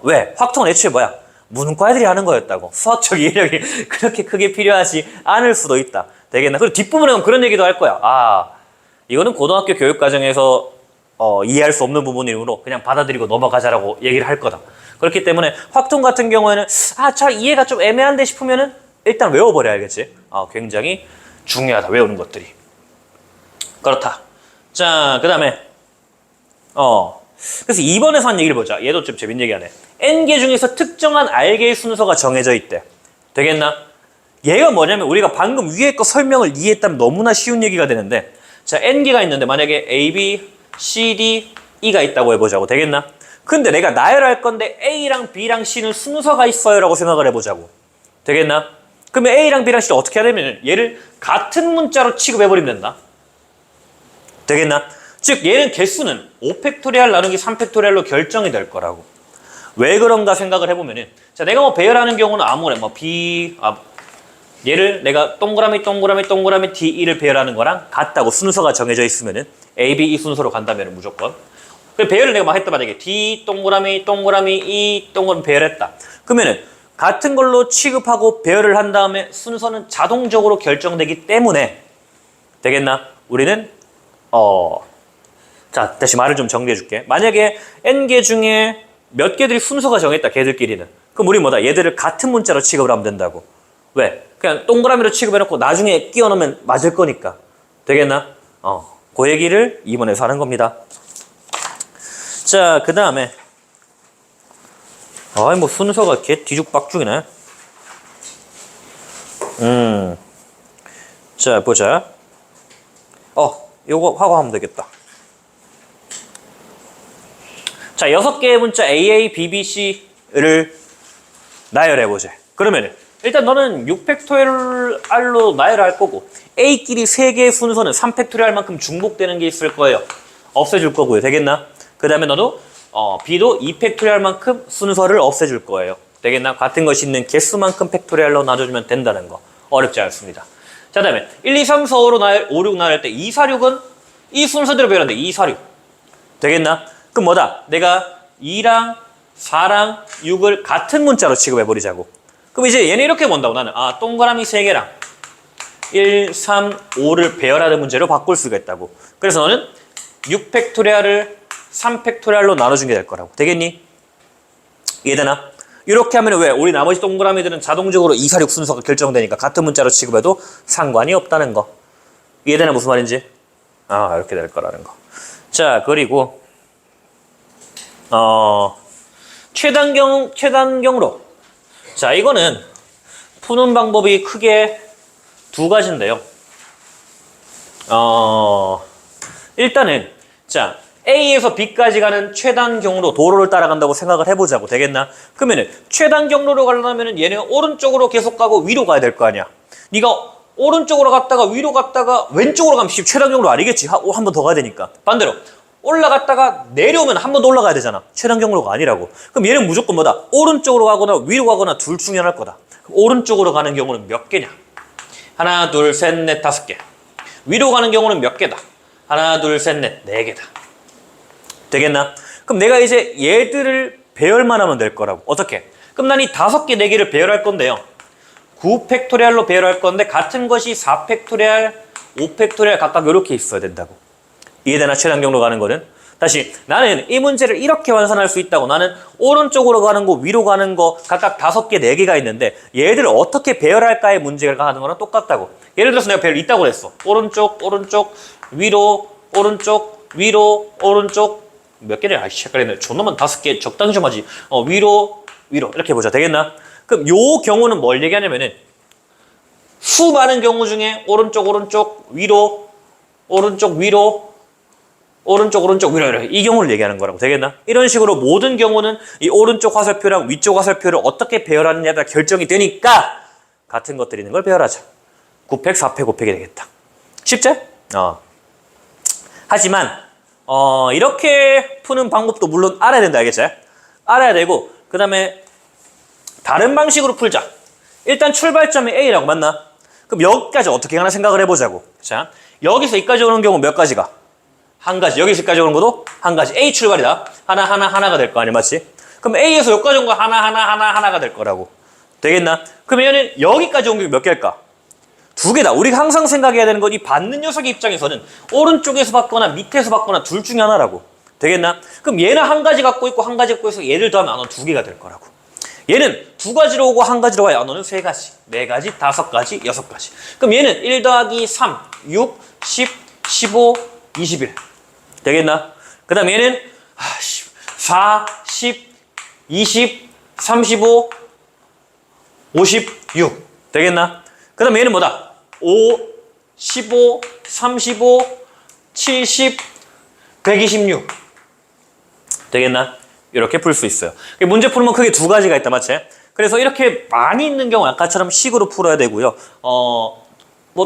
왜? 확통은 애초에 뭐야? 문과 애들이 하는 거였다고. 수학적 이해력이 그렇게 크게 필요하지 않을 수도 있다. 되겠나? 그리고 뒷부분에 가면 그런 얘기도 할 거야. 아, 이거는 고등학교 교육 과정에서 이해할 수 없는 부분이므로 그냥 받아들이고 넘어가자라고 얘기를 할 거다. 그렇기 때문에 확통 같은 경우에는 잘 이해가 좀 애매한데 싶으면은 일단 외워버려 알겠지? 굉장히 중요하다. 외우는 것들이. 그렇다. 자, 그 다음에 그래서 2번에서 한 얘기를 보자. 얘도 좀 재밌는 얘기하네. N개 중에서 특정한 R개의 순서가 정해져 있대. 되겠나? 얘가 뭐냐면 우리가 방금 위에 거 설명을 이해했다면 너무나 쉬운 얘기가 되는데 자, N개가 있는데 만약에 A, B, C, D, E가 있다고 해보자고. 되겠나? 근데 내가 나열할 건데 A랑 B랑 C는 순서가 있어요 라고 생각을 해보자고. 되겠나? 그러면 A랑 B랑 C를 어떻게 하냐면 얘를 같은 문자로 취급해버리면 된다. 되겠나? 즉 얘는 개수는 5팩토리얼 나누기 3팩토리얼로 결정이 될 거라고. 왜 그런가 생각을 해보면은 자 내가 뭐 배열하는 경우는 아무래 뭐 얘를 내가 동그라미 D2를 배열하는 거랑 같다고 순서가 정해져 있으면은 A, B, E 순서로 간다면 무조건 그 배열을 내가 막 했단 말이야. D 동그라미 E 동그라미 배열했다. 그러면은 같은 걸로 취급하고 배열을 한 다음에 순서는 자동적으로 결정되기 때문에 되겠나? 우리는 자 다시 말을 좀 정리해 줄게. 만약에 N개 중에 몇 개들이 순서가 정했다. 걔들끼리는. 그럼 우리 뭐다? 얘들을 같은 문자로 취급을 하면 된다고. 왜? 그냥 동그라미로 취급해놓고 나중에 끼워 넣으면 맞을 거니까. 되겠나? 그 얘기를 이번에서 하는 겁니다. 자, 그 다음에 뭐 순서가 개 뒤죽박죽이네. 자, 보자. 요거 하고 하면 되겠다. 자, 6개의 문자 AA, BB, C를 나열해보자. 그러면은 일단 너는 6팩토리얼로 나열할 거고 A끼리 3개의 순서는 3팩토리얼만큼 중복되는 게 있을 거예요. 없애줄 거고요. 되겠나? 그 다음에 너도 B도 2팩토리얼만큼 순서를 없애줄 거예요. 되겠나? 같은 것이 있는 개수만큼 팩토리얼로 나눠주면 된다는 거. 어렵지 않습니다. 자, 다음에 1, 2, 3, 4, 5, 6 나열할 때 2, 4, 6은 이 순서대로 배열하는데 2, 4, 6. 되겠나? 그럼 뭐다? 내가 2랑 4랑 6을 같은 문자로 취급해버리자고. 그럼 이제 얘는 이렇게 본다고 나는. 동그라미 3개랑 1, 3, 5를 배열하는 문제로 바꿀 수가 있다고. 그래서 너는 6팩토리얼을 3팩토리얼로 나눠준 게 될 거라고. 되겠니? 이해되나? 이렇게 하면 왜? 우리 나머지 동그라미들은 자동적으로 2, 4, 6 순서가 결정되니까 같은 문자로 취급해도 상관이 없다는 거. 이해되나 무슨 말인지? 이렇게 될 거라는 거. 자, 그리고 최단경로. 자, 이거는 푸는 방법이 크게 두 가지인데요. 일단은 자 A에서 B까지 가는 최단 경로 도로를 따라간다고 생각을 해보자고. 되겠나? 그러면은 최단 경로로 가려면 얘는 오른쪽으로 계속 가고 위로 가야 될 거 아니야. 네가 오른쪽으로 갔다가 위로 갔다가 왼쪽으로 가면 최단 경로 아니겠지. 한 번 더 가야 되니까. 반대로 올라갔다가 내려오면 한 번 더 올라가야 되잖아. 최단 경로가 아니라고. 그럼 얘는 무조건 뭐다? 오른쪽으로 가거나 위로 가거나 둘 중에 하나일 거다. 그럼 오른쪽으로 가는 경우는 몇 개냐? 하나, 둘, 셋, 넷, 5개. 위로 가는 경우는 몇 개다? 하나, 둘, 셋, 넷, 4개다. 되겠나? 그럼 내가 이제 얘들을 배열만 하면 될 거라고. 어떻게? 그럼 난 이 5개, 4개를 배열할 건데요. 9팩토리얼로 배열할 건데 같은 것이 4팩토리얼, 5팩토리얼 각각 이렇게 있어야 된다고. 이해되나? 최단 경로 가는 거는? 다시 나는 이 문제를 이렇게 완산할 수 있다고. 나는 오른쪽으로 가는 거, 위로 가는 거 각각 5개, 4개가 있는데 얘들을 어떻게 배열할까의 문제가 하는 거랑 똑같다고. 예를 들어서 내가 배열 있다고 그랬어. 오른쪽, 오른쪽, 위로, 오른쪽, 위로, 오른쪽. 몇 개냐? 아이씨, 헷갈리네. 존나만 5개 적당히 좀 하지. 위로, 위로. 이렇게 해보자. 되겠나? 그럼 요 경우는 뭘 얘기하냐면은 수많은 경우 중에 오른쪽, 오른쪽, 위로, 오른쪽, 위로, 오른쪽, 오른쪽, 위로, 이렇게 이 경우를 얘기하는 거라고. 되겠나? 이런 식으로 모든 경우는 이 오른쪽 화살표랑 위쪽 화살표를 어떻게 배열하느냐에 따라 결정이 되니까 같은 것들이 있는 걸 배열하자. 9팩, 4팩, 5팩이 되겠다. 쉽지? 하지만 이렇게 푸는 방법도 물론 알아야 된다. 알겠지? 알아야 되고 그 다음에 다른 방식으로 풀자. 일단 출발점이 A라고 맞나? 그럼 여기까지 어떻게 하나 생각을 해보자고. 자, 여기서 여기까지 오는 경우 몇 가지가? 한 가지. 여기서 여기까지 오는 것도 한 가지. A 출발이다. 하나가 될 거 아니야, 맞지? 그럼 A에서 여기까지 온 거 하나가 될 거라고. 되겠나? 그러면 얘는 여기까지 온 게 몇 개일까? 2개다. 우리가 항상 생각해야 되는 건 이 받는 녀석의 입장에서는 오른쪽에서 받거나 밑에서 받거나 둘 중에 하나라고. 되겠나? 그럼 얘는 한 가지 갖고 있고 한 가지 갖고 있어. 얘를 더하면 안원 2개가 될 거라고. 얘는 2가지로 오고 1가지로 와야 안원은 3가지, 4가지, 5가지, 6가지. 그럼 얘는 1 더하기 3, 6, 10, 15, 21. 되겠나? 그 다음 얘는 4, 10, 20, 35, 56. 되겠나? 그 다음 얘는 뭐다? 5, 15, 35, 70, 126. 되겠나? 이렇게 풀 수 있어요. 문제 풀면 크게 2가지가 있다, 맞지? 그래서 이렇게 많이 있는 경우 아까처럼 식으로 풀어야 되고요. 뭐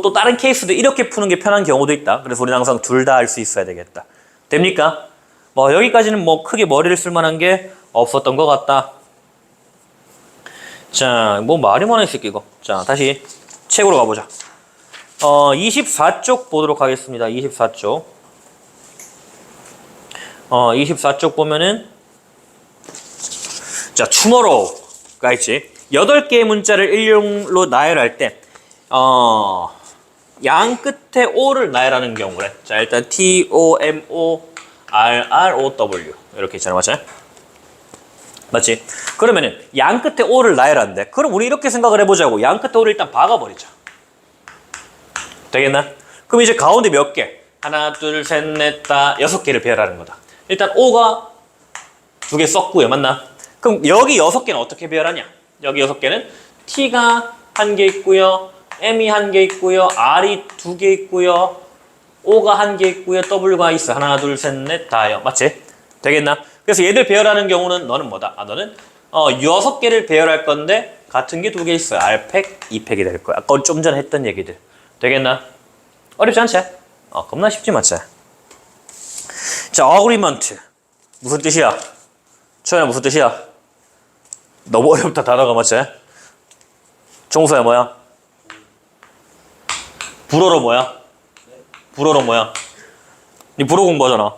또 다른 케이스도 이렇게 푸는 게 편한 경우도 있다. 그래서 우리는 항상 둘 다 할 수 있어야 되겠다. 됩니까? 뭐 여기까지는 뭐 크게 머리를 쓸 만한 게 없었던 것 같다. 자, 뭐 말이 많아 이 새끼 이거. 자, 다시 책으로 가보자. 24쪽 보도록 하겠습니다. 24쪽. 24쪽 보면은 자, tomorrow가 있지. 8개의 문자를 일용로 나열할 때 양 끝에 O를 나열하는 경우래. 자, 일단 T-O-M-O-R-R-O-W 이렇게 있잖아, 맞지? 맞지? 그러면은 양 끝에 O를 나열한대. 그럼 우리 이렇게 생각을 해보자고. 양 끝에 O를 일단 박아버리자. 되겠나? 그럼 이제 가운데 몇 개? 하나, 둘, 셋, 넷, 다 6개를 배열하는 거다. 일단 O가 2개 썼고요, 맞나? 그럼 여기 6개는 어떻게 배열하냐? 여기 6개는 T가 1개 있고요, M이 1개 있고요, R이 2개 있고요, O가 1개 있고요, W가 있어. 하나, 둘, 셋, 넷, 다요. 맞지? 되겠나? 그래서 얘들 배열하는 경우는 너는 뭐다? 너는 6개를 배열할 건데 같은 게 2개 있어요. R팩, E팩이 될 거야. 아까 좀 전에 했던 얘기들. 되겠나? 어렵지 않지? 겁나 쉽지, 맞지? 자, agreement. 무슨 뜻이야? 초연아, 무슨 뜻이야? 너무 어렵다, 단어가, 맞지? 종소야, 뭐야? 불어로 뭐야? 불어로 뭐야? 니 불어 공부하잖아.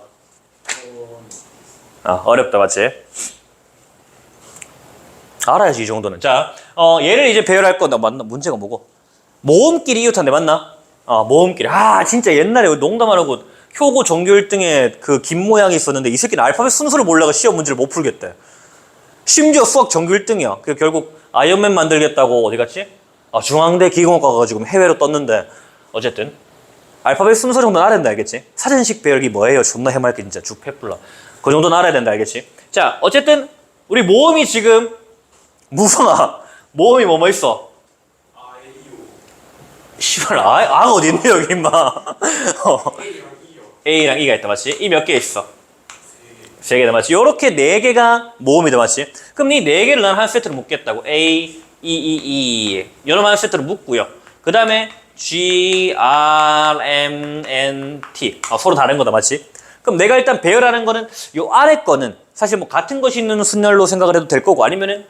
어렵다, 맞지? 알아야지, 이 정도는. 자, 얘를 이제 배열할 건데, 맞나? 문제가 뭐고? 모음끼리 이웃한데, 맞나? 모음끼리. 진짜 옛날에 농담 안 하고 효고 전교 1등에 그 김 모양이 있었는데 이 새끼는 알파벳 순서를 몰라가 시험 문제를 못 풀겠대. 심지어 수학 전교 1등이야. 그 결국 아이언맨 만들겠다고 어디 갔지? 중앙대 기계공학과 가가지고 해외로 떴는데 어쨌든 알파벳 순서 정도는 알아야 된다, 알겠지? 사전식 배열기 뭐예요? 존나 해맑게 진짜 죽패불러. 그 정도는 알아야 된다, 알겠지? 자, 어쨌든 우리 모음이 지금 무성아 모음이 뭐뭐 있어? 씨발, 아가 어디 있네, 여기, 임마. A랑 E가 있다, 맞지? 이 몇 개 있어? 3개다, 맞지? 요렇게 4개가 모음이다, 맞지? 그럼 이 4개를 난 한 세트로 묶겠다고. A, E. 요놈 한 세트로 묶고요. 그 다음에 G, R, M, N, T. 서로 다른 거다, 맞지? 그럼 내가 일단 배열하는 거는 요 아래 거는 사실 뭐 같은 것이 있는 순열로 생각을 해도 될 거고 아니면은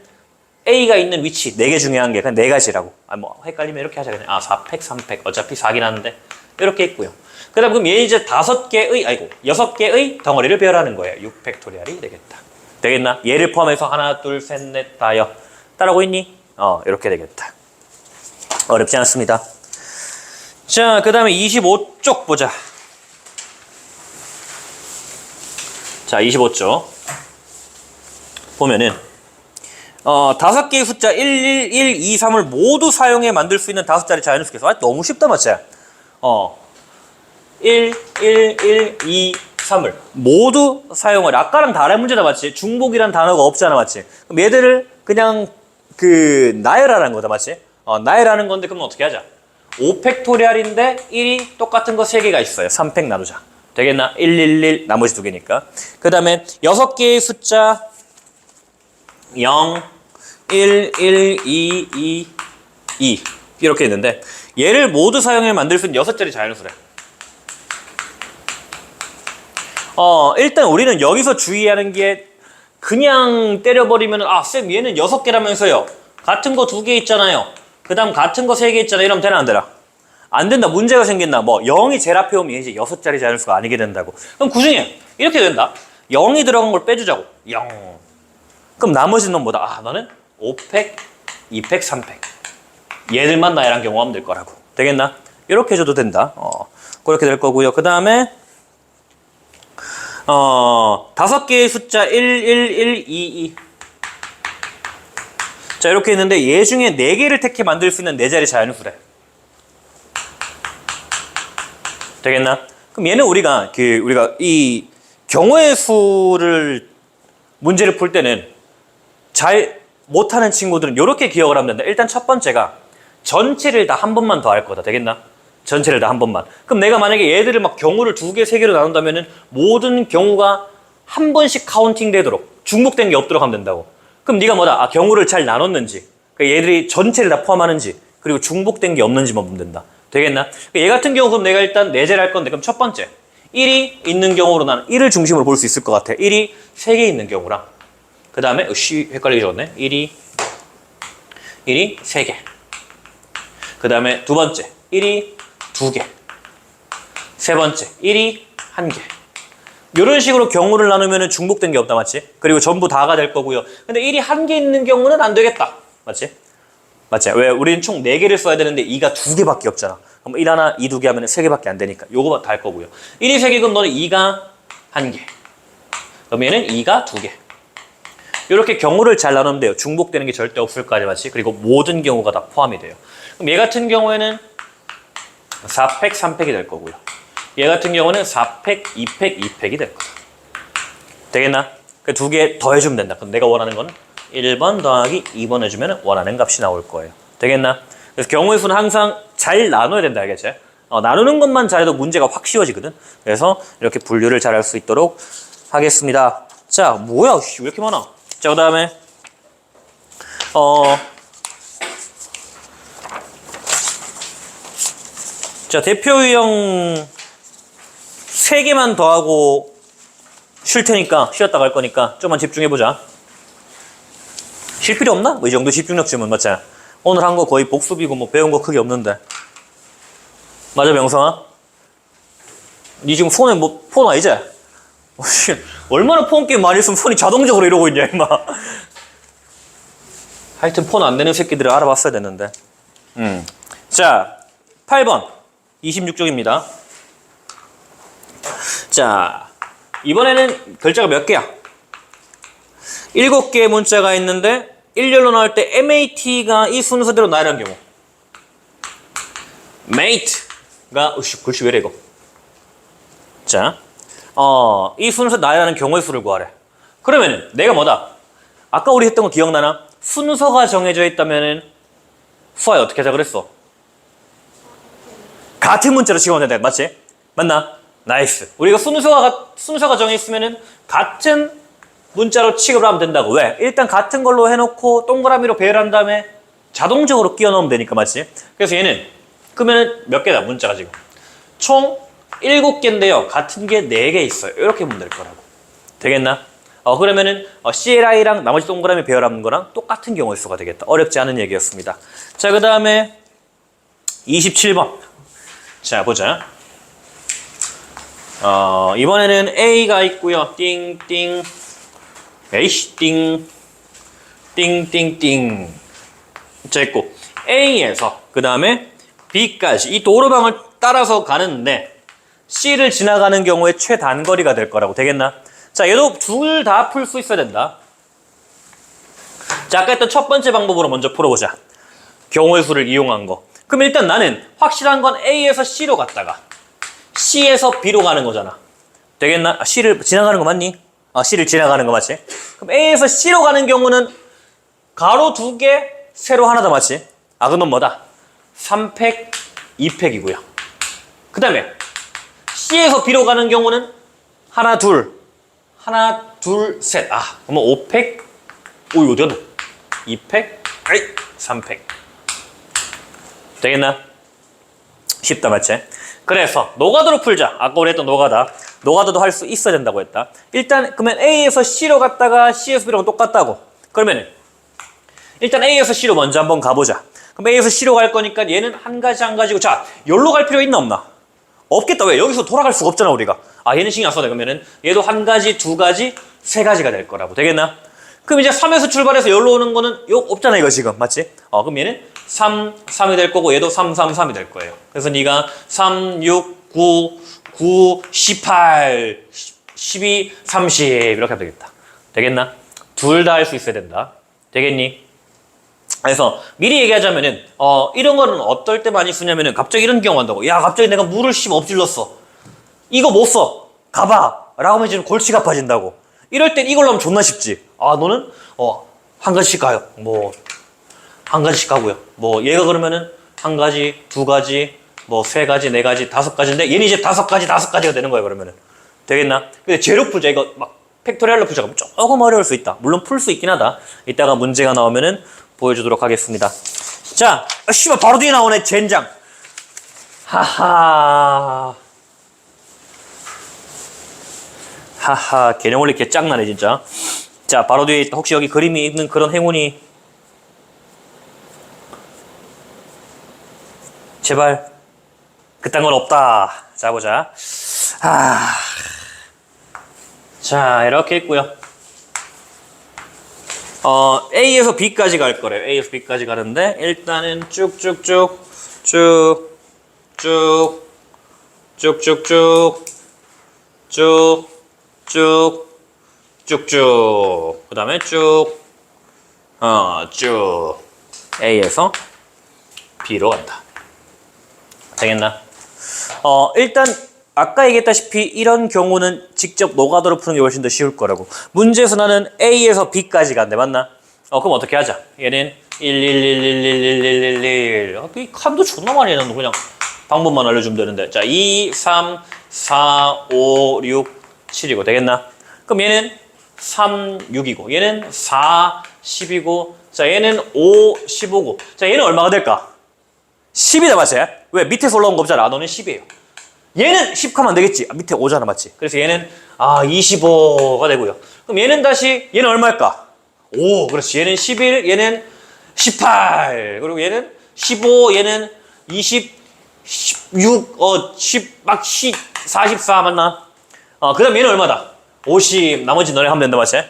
A가 있는 위치 4개 중에 한 개, 그냥 4가지라고. 뭐 헷갈리면 이렇게 하자 그냥. 4팩, 3팩. 어차피 4긴 하는데 이렇게 있고요. 그 다음 그럼 얘 이제 6개의 덩어리를 배열하는 거예요. 6팩토리얼이 되겠다. 되겠나? 얘를 포함해서 하나, 둘, 셋, 넷, 다요. 따라오고 있니? 이렇게 되겠다. 어렵지 않습니다. 자, 그 다음에 25쪽 보자. 자, 25쪽. 보면은, 5개의 숫자 1, 1, 1, 2, 3을 모두 사용해 만들 수 있는 5자리 자연수 계수. 아, 너무 쉽다, 맞지? 1, 1, 1, 2, 3을 모두 사용을. 아까랑 다른 문제다, 맞지? 중복이란 단어가 없잖아, 맞지? 그럼 얘들을 그냥 나열하라는 거다, 맞지? 나열하는 건데, 그러면 어떻게 하자? 5팩토리얼인데 1이 똑같은 거 3개가 있어요. 3팩 나누자. 되겠나? 1, 1, 1, 나머지 2개니까. 그 다음에 6개의 숫자 0, 1, 1, 2, 2, 2 이렇게 있는데 얘를 모두 사용해 만들 수 있는 6자리 자연수래. 일단 우리는 여기서 주의하는 게 그냥 때려버리면 쌤 얘는 6개라면서요. 같은 거 2개 있잖아요. 그 다음 같은 거 3개 있잖아요. 이러면 되나 안 되나? 안 된다. 문제가 생긴다. 0이 제일 앞에 오면 이제 6자리 자연수가 아니게 된다고. 그럼 그 중에 이렇게 된다. 0이 들어간 걸 빼주자고. 0. 그럼 나머지는 뭐다? 너는 5팩, 2팩, 3팩. 얘들만 나열한 경우하면 될 거라고. 되겠나? 이렇게 해줘도 된다. 그렇게 될 거고요. 그 다음에 5개의 숫자 1, 1, 1, 2, 2. 자, 이렇게 있는데 얘 중에 4개를 택해 만들 수 있는 4자리 자연수래. 되겠나? 그럼 얘는 우리가 이 경우의 수를 문제를 풀 때는 잘 못하는 친구들은 이렇게 기억을 하면 된다. 일단 첫 번째가 전체를 다 한 번만 더 할 거다. 되겠나? 전체를 다 한 번만. 그럼 내가 만약에 얘들을 막 경우를 2개, 3개로 나눈다면은 모든 경우가 한 번씩 카운팅 되도록 중복된 게 없도록 하면 된다고. 그럼 네가 뭐다? 경우를 잘 나눴는지, 그러니까 얘들이 전체를 다 포함하는지, 그리고 중복된 게 없는지만 보면 된다. 되겠나? 얘 같은 경우 그럼 내가 일단 4제를 할 건데 그럼 첫 번째 1이 있는 경우로 나는 1을 중심으로 볼 수 있을 것 같아. 1이 3개 있는 경우랑 그 다음에 헷갈리게 적었네. 1이 3개. 그 다음에 두 번째 1이 2개. 세 번째 1이 1개. 이런 식으로 경우를 나누면 중복된 게 없다, 맞지? 그리고 전부 다가 될 거고요. 근데 1이 1개 있는 경우는 안 되겠다, 맞지? 맞지? 왜? 우리는 총 4개를 써야 되는데 2가 2개밖에 없잖아. 그럼 1 하나, 2, 2개 하면 3개밖에 안 되니까 요거 다 할 거고요. 1이 3개 그럼 너는 2가 1개. 그럼 얘는 2가 2개. 이렇게 경우를 잘 나누면 돼요. 중복되는 게 절대 없을 거 아니야, 맞지? 그리고 모든 경우가 다 포함이 돼요. 그럼 얘 같은 경우에는 4팩, 3팩이 될 거고요. 얘 같은 경우는 4팩, 2팩, 2팩이 될 거다. 되겠나? 그 2개 더 해주면 된다. 그럼 내가 원하는 건 1번 더하기 2번 해주면 원하는 값이 나올 거예요. 되겠나? 그래서 경우의 수는 항상 잘 나눠야 된다, 알겠지? 나누는 것만 잘해도 문제가 확 쉬워지거든. 그래서 이렇게 분류를 잘 할 수 있도록 하겠습니다. 자, 뭐야? 왜 이렇게 많아? 자, 그 다음에 자, 대표 유형 3개만 더 하고 쉴 테니까, 쉬었다 갈 거니까 좀만 집중해보자. 쉴 필요 없나? 뭐 이 정도 집중력 주면 맞지? 오늘 한 거 거의 복습이고 뭐 배운 거 크게 없는데. 맞아, 명성아? 니 지금 폰에 폰 아니지? 얼마나 폰 게임 많이 했으면 폰이 자동적으로 이러고 있냐, 임마. 하여튼 폰 안 되는 새끼들을 알아봤어야 됐는데. 자, 8번 26쪽입니다. 자, 이번에는 글자가 몇 개야? 7개의 문자가 있는데 일렬로 나올 때 MAT가 이 순서대로 나열한 경우. mate가 글씨 왜래 이거? 자, 이 순서 나열하는 경우의 수를 구하래. 그러면은 내가 뭐다? 아까 우리 했던 거 기억나나? 순서가 정해져 있다면은 수아야 어떻게 하자 그랬어? 같은 문자로 찍으면 된다, 맞지? 맞나? 나이스. 우리가 순서가 정해 있으면은 같은 문자로 취급을 하면 된다고. 왜? 일단 같은 걸로 해놓고 동그라미로 배열한 다음에 자동적으로 끼워 넣으면 되니까, 맞지? 그래서 얘는 그러면은 몇 개다 문자가 지금? 총 7개인데요. 같은 게 4개 있어요. 이렇게 보면 될 거라고. 되겠나? 그러면은 CLI랑 나머지 동그라미 배열하는 거랑 똑같은 경우의 수가 되겠다. 어렵지 않은 얘기였습니다. 자, 그 다음에 27번. 자, 보자. 이번에는 A가 있고요. 띵띵. 에이씨, 띵. 띵띵띵. 자, 있고 A에서 그 다음에 B까지 이 도로방을 따라서 가는데 C를 지나가는 경우에 최단거리가 될 거라고. 되겠나? 자, 얘도 둘 다 풀 수 있어야 된다. 자, 아까 했던 첫 번째 방법으로 먼저 풀어보자. 경우의 수를 이용한 거. 그럼 일단 나는 확실한 건 A에서 C로 갔다가 C에서 B로 가는 거잖아. 되겠나? C를 지나가는 거 맞니? C를 지나가는 거 맞지? 그럼 A에서 C로 가는 경우는 가로 2개, 세로 하나 더 맞지? 그건 뭐다? 3팩, 2팩이고요. 그 다음에 C에서 B로 가는 경우는 하나, 둘, 셋. 그러면 5팩, 이거 어디야? 2팩, 3팩. 되겠나? 쉽다 맞지? 그래서 노가다로 풀자. 아까 우리 했던 노가다도 할 수 있어야 된다고 했다. 일단 그러면 A에서 C로 갔다가 C에서 B랑 똑같다고. 그러면 일단 A에서 C로 먼저 한번 가보자. 그럼 A에서 C로 갈 거니까 얘는 한 가지고 자, 여기로 갈 필요가 있나 없나? 없겠다. 왜? 여기서 돌아갈 수가 없잖아 우리가. 얘는 신경 안 써도 돼. 그러면은 얘도 한 가지, 두 가지, 세 가지가 될 거라고. 되겠나? 그럼 이제 3에서 출발해서 여기로 오는 거는 없잖아 이거 지금. 맞지? 그럼 얘는 3이 될 거고 얘도 3이 될 거예요. 그래서 네가 3, 6, 9, 18, 12, 30 이렇게 하면 되겠다. 되겠나? 둘 다 할 수 있어야 된다. 되겠니? 그래서 미리 얘기하자면은 이런 거는 어떨 때 많이 쓰냐면은 갑자기 이런 경우 한다고. 야, 갑자기 내가 물을 엎질렀어. 이거 못 써. 가봐. 라고 하면 지금 골치가 아파진다고. 이럴 땐 이걸로 하면 존나 쉽지. 너는 한 가지씩 가요. 한 가지씩 가고요. 얘가 그러면은 한 가지, 두 가지, 세 가지, 네 가지, 다섯 가지인데 얘는 이제 다섯 가지가 되는 거야 그러면은. 되겠나? 근데 제로 풀자. 이거 막 팩토리얼로 풀자. 조금 어려울 수 있다. 물론 풀 수 있긴 하다. 이따가 문제가 나오면은 보여주도록 하겠습니다. 자, 씨발 바로 뒤에 나오네 젠장. 하하, 개념 원리 개 짱나네 진짜. 자, 바로 뒤에 있다. 혹시 여기 그림이 있는 그런 행운이 제발 그딴 건 없다. 자, 보자. 자, 이렇게 있고요. A에서 B까지 갈 거래요. A에서 B까지 가는데 일단은 쭉쭉쭉 그 다음에 쭉 A에서 B로 간다. 되겠나? 일단 아까 얘기했다시피 이런 경우는 직접 노가다로 푸는 게 훨씬 더 쉬울 거라고. 문제에서 나는 A에서 B까지 간대. 맞나? 그럼 어떻게 하자? 얘는 1. 이 칸도 존나 많이 해놨노. 그냥 방법만 알려주면 되는데. 자, 2, 3, 4, 5, 6, 7이고. 되겠나? 그럼 얘는 3, 6이고. 얘는 4, 10이고. 자, 얘는 5, 15고. 자, 얘는 얼마가 될까? 10이다, 맞지? 왜? 밑에서 올라온 거 없잖아. 너는 10이에요. 얘는 10 하면 안 되겠지? 밑에 5잖아, 맞지? 그래서 얘는 25가 되고요. 그럼 얘는 얘는 얼마일까? 5. 그렇지. 얘는 11, 얘는 18. 그리고 얘는 15, 얘는 20, 16, 44 맞나? 그 다음 얘는 얼마다? 50. 나머지 너네 하면 된다, 맞지?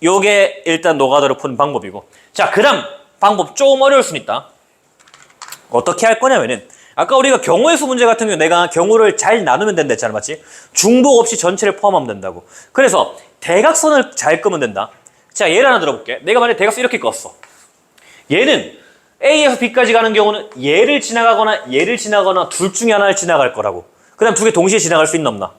요게 일단 노가다로 푸는 방법이고. 자, 그 다음 방법 조금 어려울 수는 있다. 어떻게 할 거냐면은 아까 우리가 경우의 수 문제 같은 경우 내가 경우를 잘 나누면 된다 했잖아, 맞지? 중복 없이 전체를 포함하면 된다고. 그래서 대각선을 잘 끄면 된다. 자, 예를 하나 들어볼게. 내가 만약에 대각선 이렇게 껐어. 얘는 A에서 B까지 가는 경우는 얘를 지나가거나 둘 중에 하나를 지나갈 거라고. 그 다음 두 개 동시에 지나갈 수 있나 없나?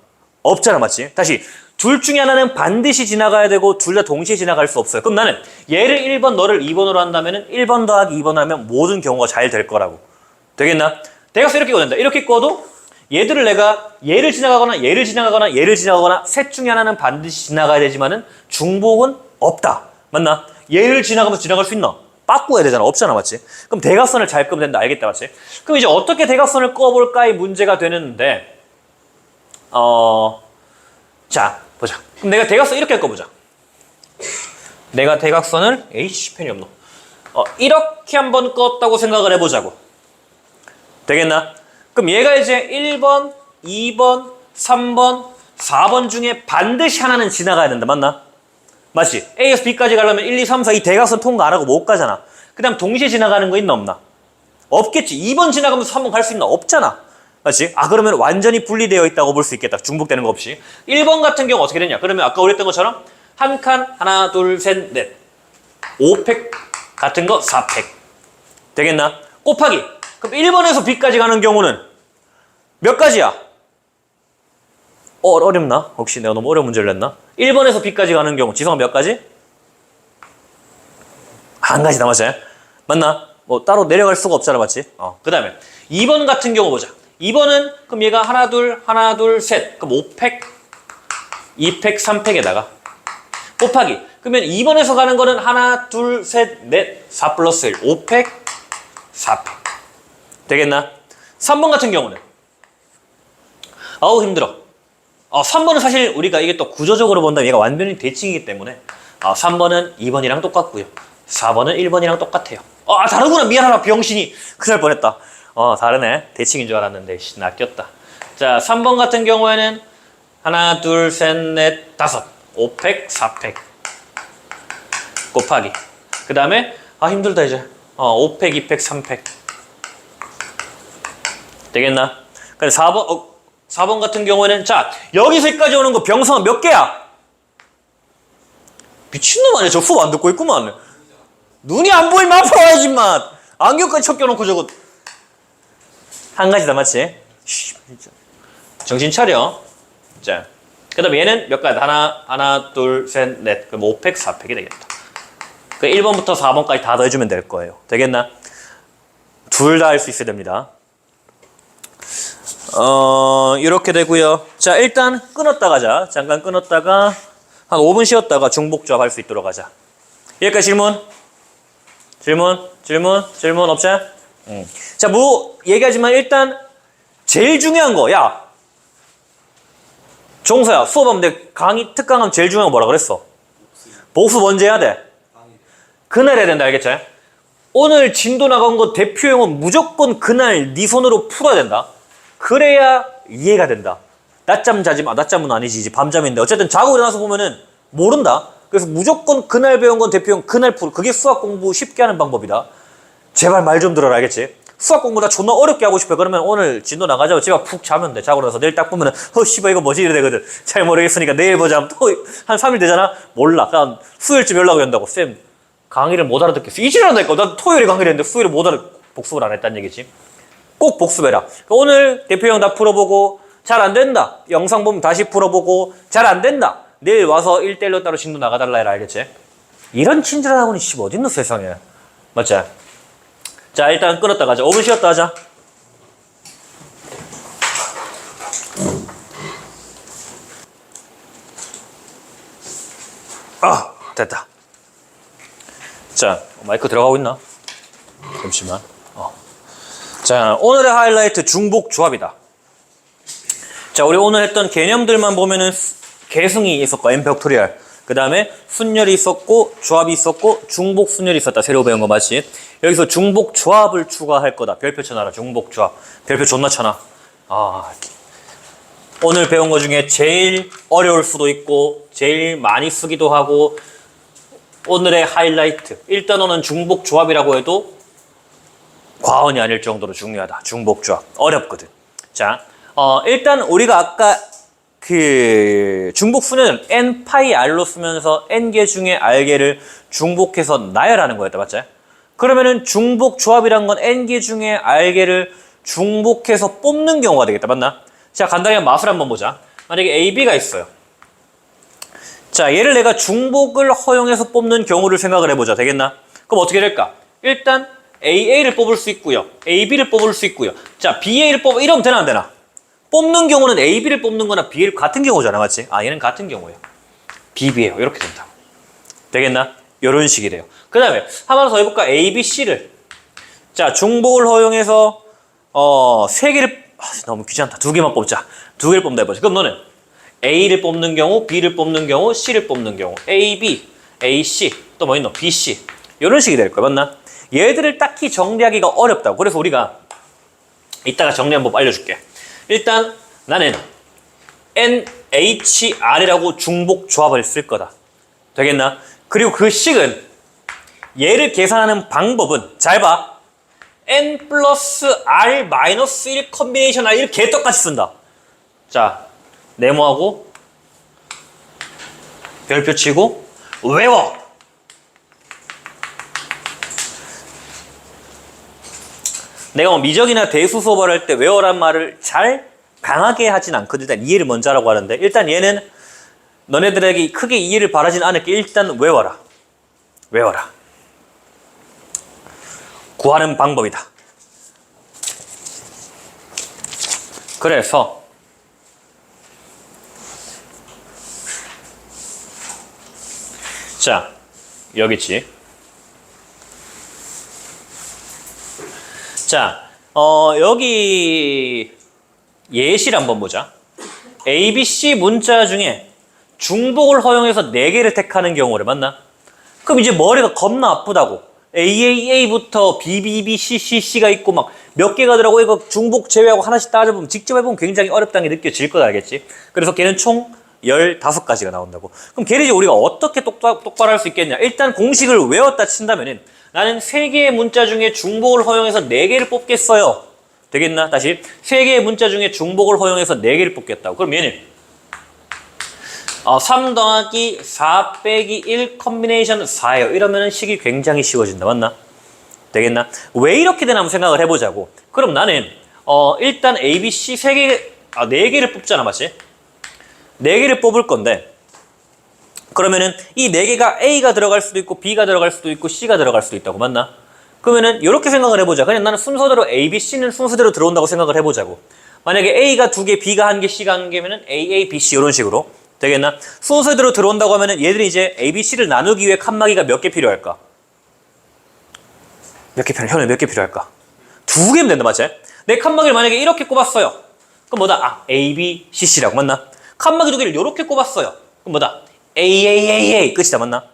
없잖아, 맞지? 다시 둘 중에 하나는 반드시 지나가야 되고 둘 다 동시에 지나갈 수 없어요. 그럼 나는 얘를 1번, 너를 2번으로 한다면 1번 더하기 2번 하면 모든 경우가 잘 될 거라고. 되겠나? 대각선 이렇게 꺼낸다. 이렇게 꺼도 얘들을 내가 얘를 지나가거나 셋 중에 하나는 반드시 지나가야 되지만은 중복은 없다. 맞나? 얘를 지나가면서 지나갈 수 있나? 바꿔야 되잖아. 없잖아, 맞지? 그럼 대각선을 잘 끄면 된다. 알겠다, 맞지? 그럼 이제 어떻게 대각선을 꺼볼까의 문제가 되는데 자, 보자. 그럼 내가 대각선 이렇게 꺼보자. 내가 대각선을 펜이 없노. 이렇게 한번 껐다고 생각을 해보자고. 되겠나? 그럼 얘가 이제 1번, 2번, 3번, 4번 중에 반드시 하나는 지나가야 된다. 맞나? 맞지? A에서 B까지 가려면 1, 2, 3, 4 이 대각선 통과 안 하고 못 가잖아. 그 다음 동시에 지나가는 거 있나 없나? 없겠지. 2번 지나가면서 3번 갈 수 있나? 없잖아. 맞지? 아, 그러면 완전히 분리되어 있다고 볼 수 있겠다. 중복되는 거 없이. 1번 같은 경우 어떻게 되냐? 그러면 아까 우리 했던 것처럼 한 칸, 하나, 둘, 셋, 넷. 5팩 같은 거 4팩. 되겠나? 곱하기. 그럼 1번에서 B까지 가는 경우는 몇 가지야? 어렵나? 혹시 내가 너무 어려운 문제를 냈나? 1번에서 B까지 가는 경우 지성은 몇 가지? 한 가지 남았지? 맞나? 뭐 따로 내려갈 수가 없잖아, 맞지? 그 다음에 2번 같은 경우 보자. 2번은 그럼 얘가 하나, 둘, 셋. 그럼 5팩, 2팩, 3팩에다가 곱하기. 그러면 2번에서 가는 거는 하나, 둘, 셋, 넷, 4 플러스 1. 5팩, 4팩. 되겠나? 3번 같은 경우는 아우 힘들어. 3번은 사실 우리가 이게 또 구조적으로 본다면 얘가 완전히 대칭이기 때문에 3번은 2번이랑 똑같고요. 4번은 1번이랑 똑같아요. 다르구나. 미안하다. 병신이. 큰일 날 뻔했다. 다르네. 대칭인 줄 알았는데 낚였다. 자, 3번 같은 경우에는 하나, 둘, 셋, 넷, 다섯. 5팩, 4팩. 곱하기. 그 다음에 힘들다 이제. 5팩, 2팩, 3팩. 되겠나? 근데 4번 같은 경우에는 자, 여기서까지 오는 거 병성은 몇 개야? 미친놈 아니야? 저 수업 안 듣고 있구만. 눈이 안 보이면 아파야지, 만. 안경까지 척겨놓고 저거. 한 가지 다 맞지? 정신 차려. 자, 그 다음에 얘는 몇 가지? 하나, 둘, 셋, 넷. 그럼 5팩, 4팩이 되겠다. 그 1번부터 4번까지 다 더해주면 될 거예요. 되겠나? 둘 다 할 수 있어야 됩니다. 이렇게 되고요. 자, 일단 끊었다 가자. 잠깐 끊었다가 한 5분 쉬었다가 중복조합 할 수 있도록 하자. 여기까지 질문 없자? 자, 뭐 얘기하지만 일단 제일 중요한 거, 야, 종서야, 수업하면 내 강의 특강하면 제일 중요한 거 뭐라 그랬어? 복습 언제 해야 돼? 그날 해야 된다, 알겠지? 오늘 진도 나간 거 대표형은 무조건 그날 네 손으로 풀어야 된다. 그래야 이해가 된다. 낮잠 자지 마. 낮잠은 아니지. 이제 밤잠인데. 어쨌든 자고 일어나서 보면은 모른다. 그래서 무조건 그날 배운 건 대표형 그날 풀어. 그게 수학 공부 쉽게 하는 방법이다. 제발 말 좀 들어라, 알겠지? 수학 공부 나 존나 어렵게 하고 싶어. 그러면 오늘 진도 나가자고 집에 푹 자면 돼. 자고 나서 내일 딱 보면은 씨발 이거 뭐지? 이래 되거든. 잘 모르겠으니까 내일 보자 하면 또 한 3일 되잖아? 몰라. 그냥 수요일쯤 연락을 한다고. 쌤 강의를 못 알아듣겠어. 이질한다니까. 난 토요일에 강의를 했는데 수요일에 못 복습을 안 했다는 얘기지. 꼭 복습해라. 오늘 대표형 다 풀어보고 잘 안 된다. 영상 보면 다시 풀어보고 잘 안 된다. 내일 와서 1대1로 따로 진도 나가달라 해라, 알겠지? 이런 친절한 학원이 어딨노 세상에. 맞지? 자, 일단 끊었다 가자. 5분 쉬었다 하자. 됐다. 자, 마이크 들어가고 있나? 잠시만. 자, 오늘의 하이라이트 중복 조합이다. 자, 우리 오늘 했던 개념들만 보면은 계승이 있었고, n팩토리얼. 그 다음에 순열이 있었고, 조합이 있었고, 중복 순열이 있었다. 새로 배운 거 맞지? 여기서 중복 조합을 추가할 거다. 별표 쳐놔라. 중복 조합. 별표 존나 쳐놔. 오늘 배운 거 중에 제일 어려울 수도 있고, 제일 많이 쓰기도 하고, 오늘의 하이라이트. 일단 오는 중복 조합이라고 해도 과언이 아닐 정도로 중요하다. 중복조합. 어렵거든. 자, 일단 우리가 아까 그 중복순열은 n 파이 r로 쓰면서 n개 중에 r개를 중복해서 나열하는 거였다. 맞지? 그러면은 중복조합이란 건 n개 중에 r개를 중복해서 뽑는 경우가 되겠다. 맞나? 자, 간단히 마술 한번 보자. 만약에 a, b가 있어요. 자, 얘를 내가 중복을 허용해서 뽑는 경우를 생각을 해보자. 되겠나? 그럼 어떻게 될까? 일단 AA를 뽑을 수 있고요. AB를 뽑을 수 있고요. 자, BA를 이러면 되나 안 되나? 뽑는 경우는 AB를 뽑는 거나 BA를 같은 경우잖아. 맞지? 얘는 같은 경우예요. BB예요. 이렇게 된다. 되겠나? 이런 식이 돼요. 그 다음에 한 번 더 해볼까? ABC를. 자, 중복을 허용해서 3개를 너무 귀찮다. 2개만 뽑자. 2개를 뽑는다 해보자. 그럼 너는 A를 뽑는 경우, B를 뽑는 경우, C를 뽑는 경우, AB, AC, 또 뭐 있노? BC. 이런 식이 될 거야. 맞나? 얘들을 딱히 정리하기가 어렵다고. 그래서 우리가 이따가 정리 한번 알려줄게. 일단 나는 NHR이라고 중복 조합을 쓸 거다. 되겠나? 그리고 그 식은 얘를 계산하는 방법은 잘 봐. n 플러스 r 마이너스 1 컨비네이션 r 이렇게 개떡같이 쓴다. 자, 네모하고 별표 치고 외워. 내가 뭐 미적이나 대수 수업을 할 때 외워란 말을 잘 강하게 하진 않거든. 일단 이해를 먼저 하라고 하는데, 일단 얘는 너네들에게 크게 이해를 바라진 않을게. 일단 외워라. 외워라. 구하는 방법이다. 그래서 자, 여기 있지. 자, 여기 예시를 한번 보자. A, B, C 문자 중에 중복을 허용해서 4개를 택하는 경우를 맞나? 그럼 이제 머리가 겁나 아프다고. AAA부터 BBB, CCC가 있고 막 몇 개가 들어가고 이거 중복 제외하고 하나씩 따져보면 직접 해보면 굉장히 어렵다는 게 느껴질 거 알겠지? 그래서 걔는 총 15가지가 나온다고. 그럼 걔를 이제 우리가 어떻게 똑바로 할 수 있겠냐? 일단 공식을 외웠다 친다면은 나는 3개의 문자 중에 중복을 허용해서 4개를 뽑겠어요. 되겠나? 다시 3개의 문자 중에 중복을 허용해서 4개를 뽑겠다고. 그럼 얘는 3 더하기 4 빼기 1 컨비네이션 4예요. 이러면은 식이 굉장히 쉬워진다. 맞나? 되겠나? 왜 이렇게 되나 한번 생각을 해보자고. 그럼 나는 일단 A, B, C 4개를 뽑잖아. 맞지? 4개를 뽑을 건데 그러면은 이 4개가 A가 들어갈 수도 있고 B가 들어갈 수도 있고 C가 들어갈 수도 있다고. 맞나? 그러면은 이렇게 생각을 해보자. 그냥 나는 순서대로 A, B, C는 순서대로 들어온다고 생각을 해보자고. 만약에 A가 2개, B가 1개, C가 1개면은 A, A, B, C 이런 식으로 되겠나? 순서대로 들어온다고 하면은 얘들이 이제 A, B, C를 나누기 위해 칸막이가 몇 개 필요할까? 현우 몇 개 필요할까? 2개면 된다. 맞지? 내 칸막이를 만약에 이렇게 꼽았어요. 그럼 뭐다? A, B, C, C라고. 맞나? 칸막이 2개를 이렇게 꼽았어요. 그럼 뭐다? A, A, A, A 끝이다. 맞나?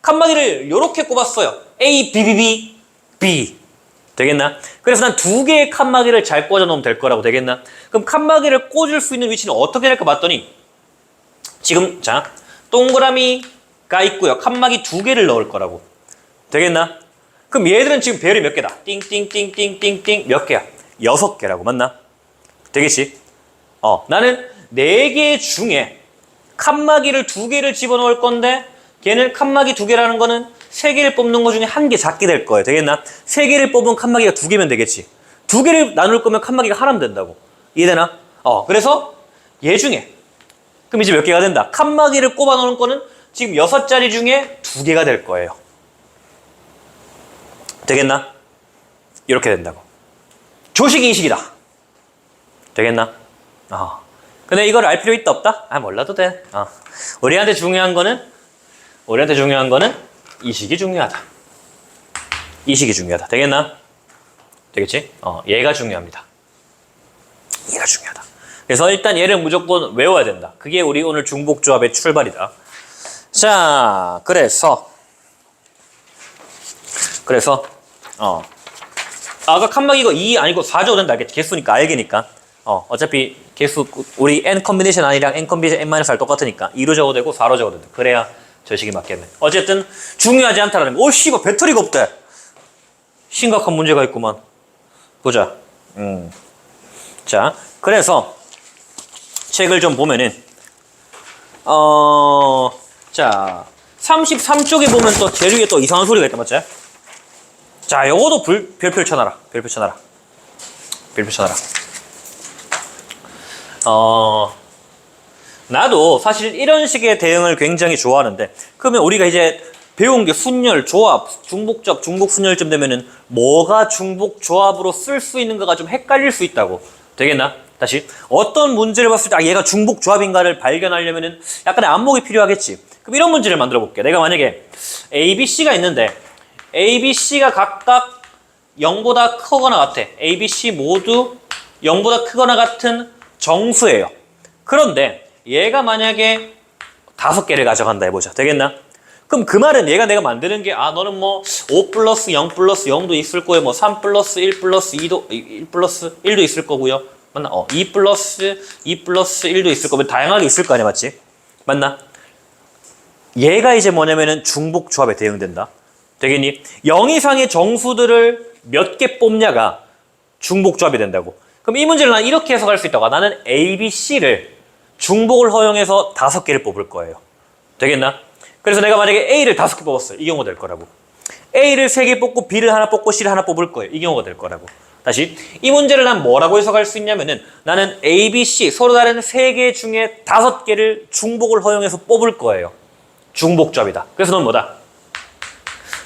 칸막이를 이렇게 꼽았어요. A, B, B, B, B 되겠나? 그래서 난 2개의 칸막이를 잘 꽂아 놓으면 될 거라고. 되겠나? 그럼 칸막이를 꽂을 수 있는 위치는 어떻게 될까 봤더니 지금 자 동그라미가 있고요. 칸막이 2개를 넣을 거라고. 되겠나? 그럼 얘들은 지금 배열이 몇 개다? 띵띵띵띵띵띵 몇 개야? 6개라고. 맞나? 되겠지? 나는 4개 중에 칸막이를 2개를 집어넣을 건데 걔는 칸막이 2개라는 거는 3개를 뽑는 거 중에 1개 작게 될 거예요. 되겠나? 3개를 뽑으면 칸막이가 2개면 되겠지. 2개를 나눌 거면 칸막이가 하나면 된다고. 이해되나? 그래서 얘 중에 그럼 이제 몇 개가 된다? 칸막이를 꼽아 놓는 거는 지금 6자리 중에 2개가 될 거예요. 되겠나? 이렇게 된다고. 조식이 이식이다. 되겠나? 근데 이걸 알 필요 있다 없다? 몰라도 돼. 우리한테 중요한 거는 이식이 중요하다. 이식이 중요하다. 되겠나? 되겠지? 얘가 중요합니다. 얘가 중요하다. 그래서 일단 얘를 무조건 외워야 된다. 그게 우리 오늘 중복조합의 출발이다. 자, 그래서 아까 칸막 이거 2 아니고 4줘도 된다. 알겠지? 개수니까 알게니까. 어차피 개수 우리 n 컨비네이션 I랑 n 컨비네이션 n-r 똑같으니까 2로 적어도 되고 4로 적어도 돼. 그래야 저 식이 맞겠네. 어쨌든 중요하지 않다라는 거. 씨발 배터리가 없대. 심각한 문제가 있구만. 보자. 자, 그래서 책을 좀 보면은 자 33쪽에 보면 또 제일 위에 또 이상한 소리가 있다. 맞지? 자, 요거도 별표 쳐놔라. 별표 쳐놔라. 나도 사실 이런 식의 대응을 굉장히 좋아하는데 그러면 우리가 이제 배운 게 순열, 조합, 중복조합, 중복순열쯤 되면은 뭐가 중복조합으로 쓸 수 있는가가 좀 헷갈릴 수 있다고. 되겠나? 다시 어떤 문제를 봤을 때 얘가 중복조합인가를 발견하려면은 약간의 안목이 필요하겠지. 그럼 이런 문제를 만들어 볼게. 내가 만약에 A, B, C가 있는데 A, B, C가 각각 0보다 크거나 같아. A, B, C 모두 0보다 크거나 같은 정수예요. 그런데 얘가 만약에 5개를 가져간다 해보자. 되겠나? 그럼 그 말은 내가 만드는 게 너는 뭐 5 플러스 0 플러스 0도 있을 거예요. 뭐 3 플러스 1 플러스 2도 1 플러스 1도 있을 거고요. 맞나? 2 플러스 1도 있을 거고 다양하게 있을 거 아니야. 맞지? 맞나? 얘가 이제 뭐냐면은 중복조합에 대응된다. 되겠니? 0 이상의 정수들을 몇 개 뽑냐가 중복조합이 된다고. 그럼 이 문제를 난 이렇게 해석할 수 있다고. 나는 A, B, C를 중복을 허용해서 5개를 뽑을 거예요. 되겠나? 그래서 내가 만약에 A를 5개 뽑았어요. 이 경우가 될 거라고. A를 3개 뽑고 B를 하나 뽑고 C를 하나 뽑을 거예요. 이 경우가 될 거라고. 다시 이 문제를 난 뭐라고 해석할 수 있냐면은 나는 A, B, C 서로 다른 3개 중에 5개를 중복을 허용해서 뽑을 거예요. 중복조합이다. 그래서 넌 뭐다?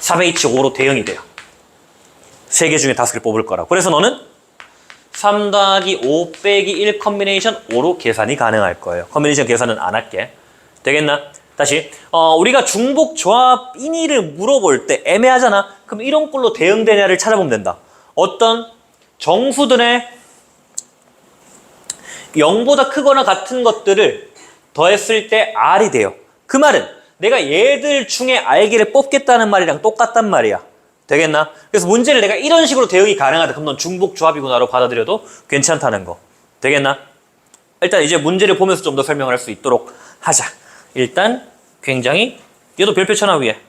3H5로 대응이 돼요. 3개 중에 5개를 뽑을 거라고. 그래서 너는 3 더하기 5 빼기 1 컨비네이션 5로 계산이 가능할 거예요. 컨비네이션 계산은 안 할게. 되겠나? 다시 우리가 중복조합이니를 물어볼 때 애매하잖아. 그럼 이런 꼴로 대응되냐를 찾아보면 된다. 어떤 정수들의 0보다 크거나 같은 것들을 더했을 때 R이 돼요. 그 말은 내가 얘들 중에 R개를 뽑겠다는 말이랑 똑같단 말이야. 되겠나? 그래서 문제를 내가 이런 식으로 대응이 가능하다. 그럼 넌 중복조합이구나로 받아들여도 괜찮다는 거. 되겠나? 일단 이제 문제를 보면서 좀 더 설명을 할 수 있도록 하자. 일단 굉장히 얘도 별표 쳐놔 위에.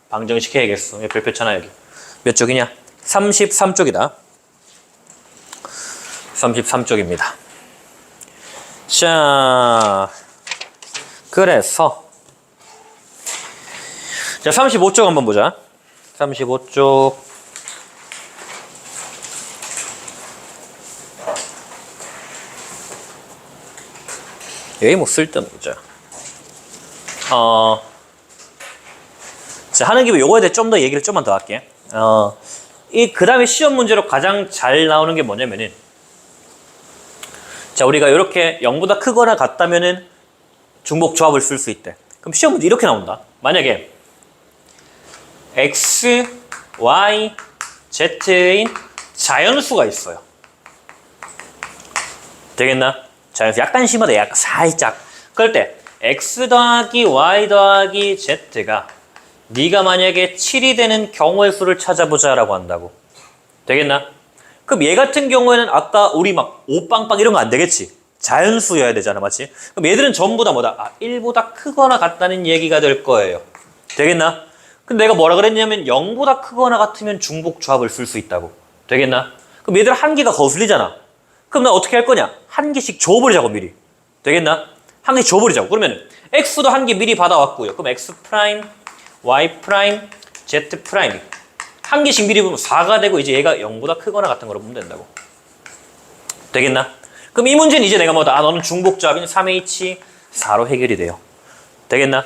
방정시켜야겠어. 별표 쳐놔 여기. 몇 쪽이냐? 33쪽이다. 33쪽입니다. 자, 그래서 자 35쪽 한번 보자. 35쪽 여기 뭐 쓸데없는 거죠. 자, 하는 김에 요거에 대해 좀 더 얘기를 좀만 더 할게. 그 다음에 시험 문제로 가장 잘 나오는 게 뭐냐면은, 자, 우리가 이렇게 0보다 크거나 같다면은 중복 조합을 쓸 수 있대. 그럼 시험 문제 이렇게 나온다. 만약에 X, Y, Z인 자연수가 있어요. 되겠나? 자연수 약간 심하다. 약간 살짝. 그럴 때 X 더하기 Y 더하기 Z가 네가 만약에 7이 되는 경우의 수를 찾아보자 라고 한다고. 되겠나? 그럼 얘 같은 경우에는 아까 우리 막 5빵빵 이런 거 안 되겠지? 자연수여야 되잖아, 맞지? 그럼 얘들은 전부 다 뭐다? 1보다 크거나 같다는 얘기가 될 거예요. 되겠나? 근데 내가 뭐라 그랬냐면 0보다 크거나 같으면 중복조합을 쓸 수 있다고. 되겠나? 그럼 얘들 한 개가 거슬리잖아. 그럼 나 어떻게 할 거냐? 한 개씩 줘버리자고 미리. 되겠나? 한 개씩 줘버리자고. 그러면 X도 한 개 미리 받아왔고요. 그럼 X 프라임, Y 프라임, Z 프라임 한 개씩 미리 보면 4가 되고 이제 얘가 0보다 크거나 같은 거로 보면 된다고. 되겠나? 그럼 이 문제는 이제 내가 뭐다? 너는 중복조합인 3H4로 해결이 돼요. 되겠나?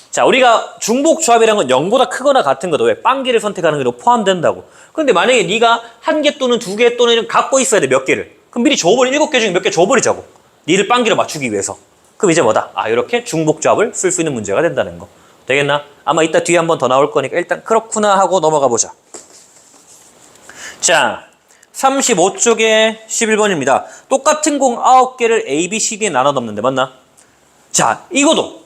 자, 우리가 중복조합이라는 건 0보다 크거나 같은 거도 왜 빵개를 선택하는 게로 포함된다고. 그런데 만약에 네가 한 개 또는 2개 또는 갖고 있어야 돼, 몇 개를. 그럼 미리 줘버리 7개 중에 몇 개 줘버리자고. 니를 빵개로 맞추기 위해서. 그럼 이제 뭐다? 이렇게 중복조합을 쓸 수 있는 문제가 된다는 거. 되겠나? 아마 이따 뒤에 한 번 더 나올 거니까 일단 그렇구나 하고 넘어가 보자. 자, 35쪽에 11번입니다. 똑같은 공 9개를 A, B, C, D에 나눠 넣는데 맞나? 자, 이거도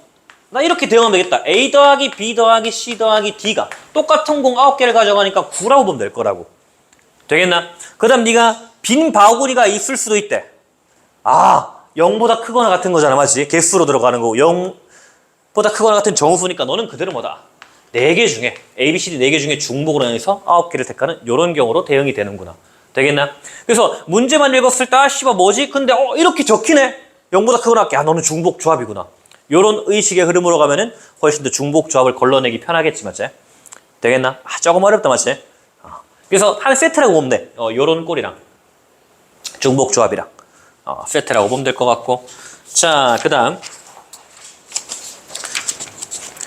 나 이렇게 대응하면 되겠다. A 더하기 B 더하기 C 더하기 D가 똑같은 공 9개를 가져가니까 9라고 보면 될 거라고. 되겠나? 그 다음 네가 빈 바구니가 있을 수도 있대. 0보다 크거나 같은 거잖아, 맞지? 개수로 들어가는 거고 0보다 크거나 같은 정수니까 너는 그대로 뭐다? 4개 중에 A, B, C, D 4개 중에 중복으로 해서 9개를 택하는 이런 경우로 대응이 되는구나. 되겠나? 그래서 문제만 읽었을 때 씨발 뭐지? 근데 이렇게 적히네? 0보다 크거나 할게. 너는 중복 조합이구나. 요런 의식의 흐름으로 가면은 훨씬 더 중복 조합을 걸러내기 편하겠지, 맞지? 되겠나? 조금 어렵다, 맞지? 그래서 한 세트라고 보면 돼. 요런 꼴이랑 중복 조합이랑 세트라고 보면 될 것 같고. 자, 그 다음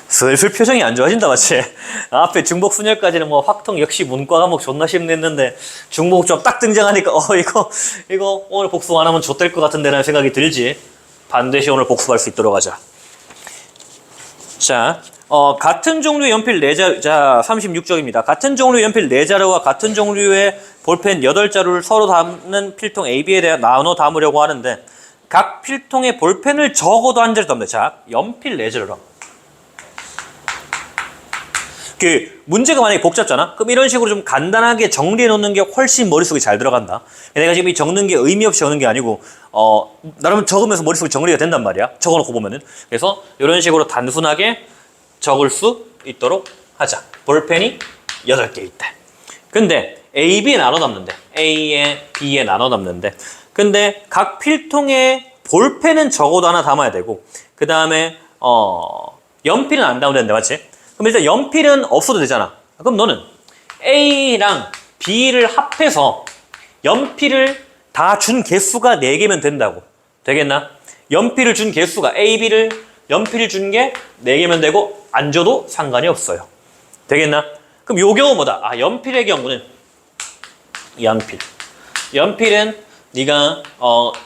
슬슬 표정이 안 좋아진다, 맞지? 앞에 중복 순열까지는 뭐 확통 역시 문과 과목 존나 쉽냈는데 중복조합 딱 등장하니까 이거 오늘 복습 안 하면 좆될 것 같은데 라는 생각이 들지. 반드시 오늘 복습할 수 있도록 하자. 자, 같은 종류의 연필 4자루, 자 36쪽입니다. 같은 종류의 연필 4자루와 같은 종류의 볼펜 8자루를 서로 담는 필통 AB에 대해 나눠 담으려고 하는데 각 필통에 볼펜을 적어도 한 자루 담는다. 자, 연필 4자루랑 문제가 만약에 복잡잖아? 그럼 이런 식으로 좀 간단하게 정리해 놓는 게 훨씬 머릿속에 잘 들어간다. 내가 지금 이 적는 게 의미 없이 적는 게 아니고 나름 적으면서 머릿속에 정리가 된단 말이야. 적어놓고 보면은. 그래서 이런 식으로 단순하게 적을 수 있도록 하자. 볼펜이 8개 있다. 근데 A, B에 나눠 담는데. A에 B에 나눠 담는데. 근데 각 필통에 볼펜은 적어도 하나 담아야 되고, 그 다음에 연필은 안 담아도 되는데, 맞지? 그럼 일단 연필은 없어도 되잖아. 그럼 너는 A랑 B를 합해서 연필을 다 준 개수가 4개면 된다고. 되겠나? 연필을 준 개수가 A, B를 연필을 준 게 4개면 되고 안 줘도 상관이 없어요. 되겠나? 그럼 요 경우 뭐다? 아, 연필의 경우는 연필은 네가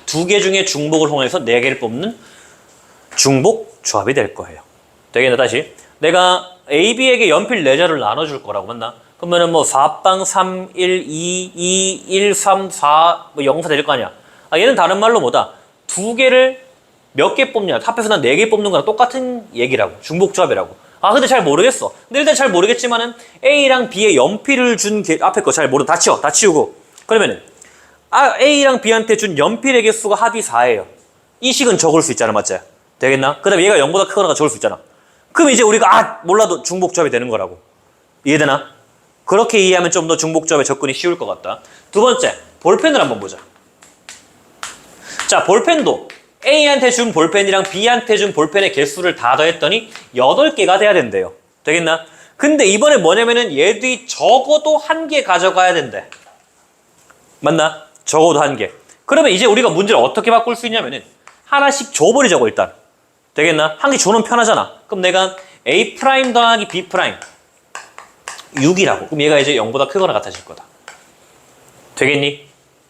2개 중에 중복을 통해서 4개를 뽑는 중복 조합이 될 거예요. 되겠나? 다시 내가 A, B에게 연필 4자를 나눠줄 거라고 맞나? 그러면은 뭐 4빵 3, 1, 2, 2, 1, 3, 4, 뭐 0, 4 될 거 아니야. 아, 얘는 다른 말로 뭐다? 2개를 몇 개 뽑냐? 합해서 난 4개 뽑는 거랑 똑같은 얘기라고. 중복 조합이라고. 아, 근데 잘 모르겠어. 근데 일단 잘 모르겠지만은 A랑 B에 연필을 준 앞에 거 잘 모르. 다 치우고. 그러면은 A랑 B한테 준 연필의 개수가 합이 4예요. 이 식은 적을 수 있잖아, 맞지? 되겠나? 그 다음에 얘가 0보다 크거나 적을 수 있잖아. 그럼 이제 우리가 몰라도 중복 조합이 되는 거라고. 이해되나? 그렇게 이해하면 좀 더 중복 조합에 접근이 쉬울 것 같다. 두 번째, 볼펜을 한번 보자. 자, 볼펜도 A한테 준 볼펜이랑 B한테 준 볼펜의 개수를 다 더했더니 8개가 돼야 된대요. 되겠나? 근데 이번에 뭐냐면은 얘들이 적어도 1개 가져가야 된대. 맞나? 적어도 1개. 그러면 이제 우리가 문제를 어떻게 바꿀 수 있냐면은 하나씩 줘버리자고 일단. 되겠나? 1개 줘놓으면 편하잖아. 그럼 내가 A' 더하기 B' 6이라고. 그럼 얘가 이제 0보다 크거나 같아질 거다. 되겠니?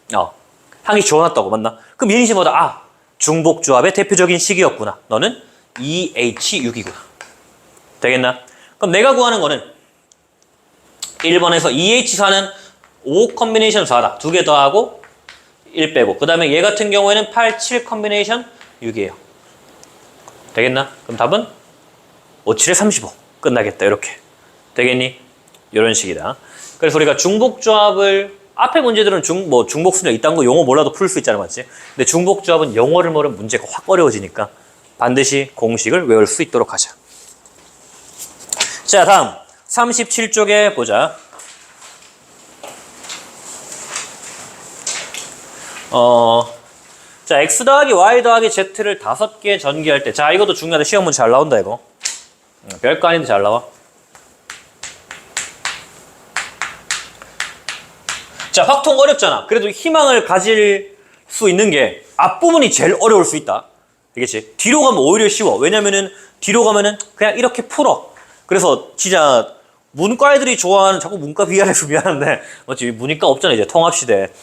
1개 줘놨다고 맞나? 그럼 얘는 이제 뭐다? 아, 중복조합의 대표적인 식이었구나. 너는 2H6이구나. 되겠나? 그럼 내가 구하는 거는 1번에서 2H4는 5 컨비네이션 4다. 2개 더하고 1 빼고. 그 다음에 얘 같은 경우에는 8, 7 컨비네이션 6이에요. 되겠나? 그럼 답은 5, 7에 35. 끝나겠다. 이렇게. 되겠니? 이런 식이다. 그래서 우리가 중복조합을 앞에 문제들은 중복수냐 이딴 거 용어 몰라도 풀 수 있잖아, 맞지? 근데 중복조합은 영어를 모르면 문제가 확 어려워지니까 반드시 공식을 외울 수 있도록 하자. 자, 다음 37쪽에 보자. 자, x 더하기 y 더하기 z를 5개 전개할 때, 자, 이것도 중요하다. 시험 문제 잘 나온다, 이거. 별거 아닌데 잘 나와. 자, 확통 어렵잖아. 그래도 희망을 가질 수 있는 게 앞부분이 제일 어려울 수 있다. 알겠지? 뒤로 가면 오히려 쉬워. 왜냐면은 뒤로 가면은 그냥 이렇게 풀어. 그래서 진짜 문과 애들이 좋아하는, 자꾸 문과 비하해서 미안한데, 맞지? 문이과 없잖아, 이제 통합시대.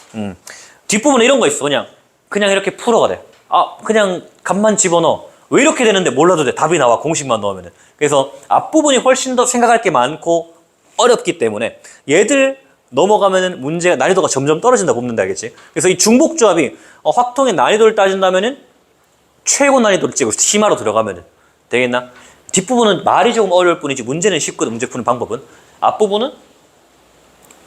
뒷부분에 이런 거 있어. 그냥 이렇게 풀어가 돼. 아, 그냥 값만 집어넣어. 왜 이렇게 되는데 몰라도 돼. 답이 나와. 공식만 넣으면은. 그래서 앞부분이 훨씬 더 생각할 게 많고 어렵기 때문에 얘들 넘어가면은 문제가 난이도가 점점 떨어진다 뽑는다, 알겠지? 그래서 이 중복조합이 확통의 난이도를 따진다면은 최고 난이도를 찍고 심화로 들어가면은 되겠나? 뒷부분은 말이 조금 어려울 뿐이지 문제는 쉽거든. 문제 푸는 방법은. 앞부분은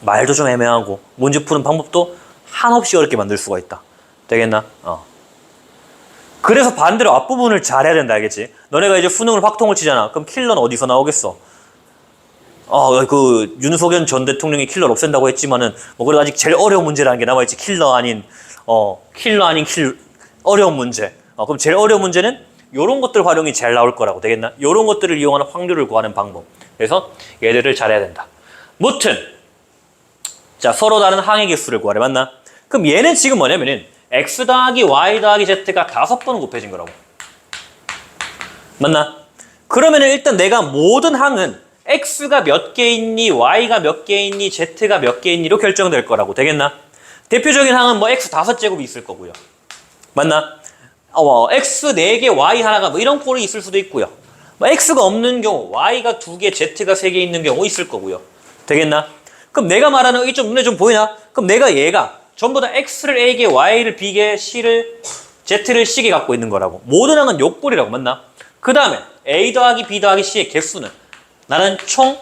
말도 좀 애매하고 문제 푸는 방법도 한없이 어렵게 만들 수가 있다. 되겠나? 그래서 반대로 앞부분을 잘해야 된다, 알겠지? 너네가 이제 수능을 확통을 치잖아. 그럼 킬러는 어디서 나오겠어? 그 윤석열 전 대통령이 킬러를 없앤다고 했지만은 뭐 그래도 아직 제일 어려운 문제라는 게 남아있지. 어려운 문제. 그럼 제일 어려운 문제는 요런 것들 활용이 잘 나올 거라고. 되겠나? 요런 것들을 이용하는 확률을 구하는 방법. 그래서 얘들을 잘해야 된다. 무튼 자, 서로 다른 항의 개수를 구하래. 맞나? 그럼 얘는 지금 뭐냐면은 x 더하기 y 더하기 z가 5번 곱해진 거라고. 맞나? 그러면은 일단 내가 모든 항은 x가 몇 개 있니, y가 몇 개 있니, z가 몇 개 있니로 결정될 거라고. 되겠나? 대표적인 항은 뭐 x 5제곱이 있을 거고요. 맞나? x 4개, y 하나가 뭐 이런 꼴이 있을 수도 있고요. 뭐 x가 없는 경우, y가 2개, z가 3개 있는 경우 있을 거고요. 되겠나? 그럼 내가 말하는 이 좀 눈에 좀 보이나? 그럼 얘가 전부 다 x를 a개, y를 b개, z를 c개 갖고 있는 거라고. 모든 항은 요꼴이라고. 맞나? 그 다음에 a 더하기 b 더하기 c의 개수는 나는 총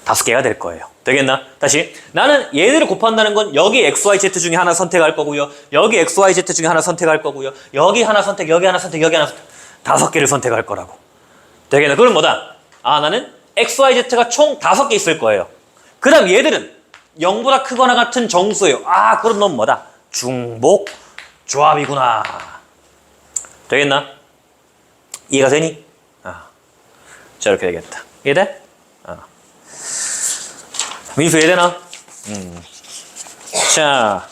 5개가 될 거예요. 되겠나? 다시. 나는 얘들을 곱한다는 건 여기 x, y, z 중에 하나 선택할 거고요. 여기 x, y, z 중에 하나 선택할 거고요. 여기 하나 선택, 여기 하나 선택, 여기 하나 선택. 5개를 선택할 거라고. 되겠나? 그럼 뭐다? 나는 x, y, z가 총 5개 있을 거예요. 그 다음 얘들은 0보다 크거나 같은 정수예요. 아, 그럼 넌 뭐다? 중복 조합이구나. 되겠나? 이해가 되니? 자, 이렇게 되겠다. 이해돼? 민수 이해되나? 자,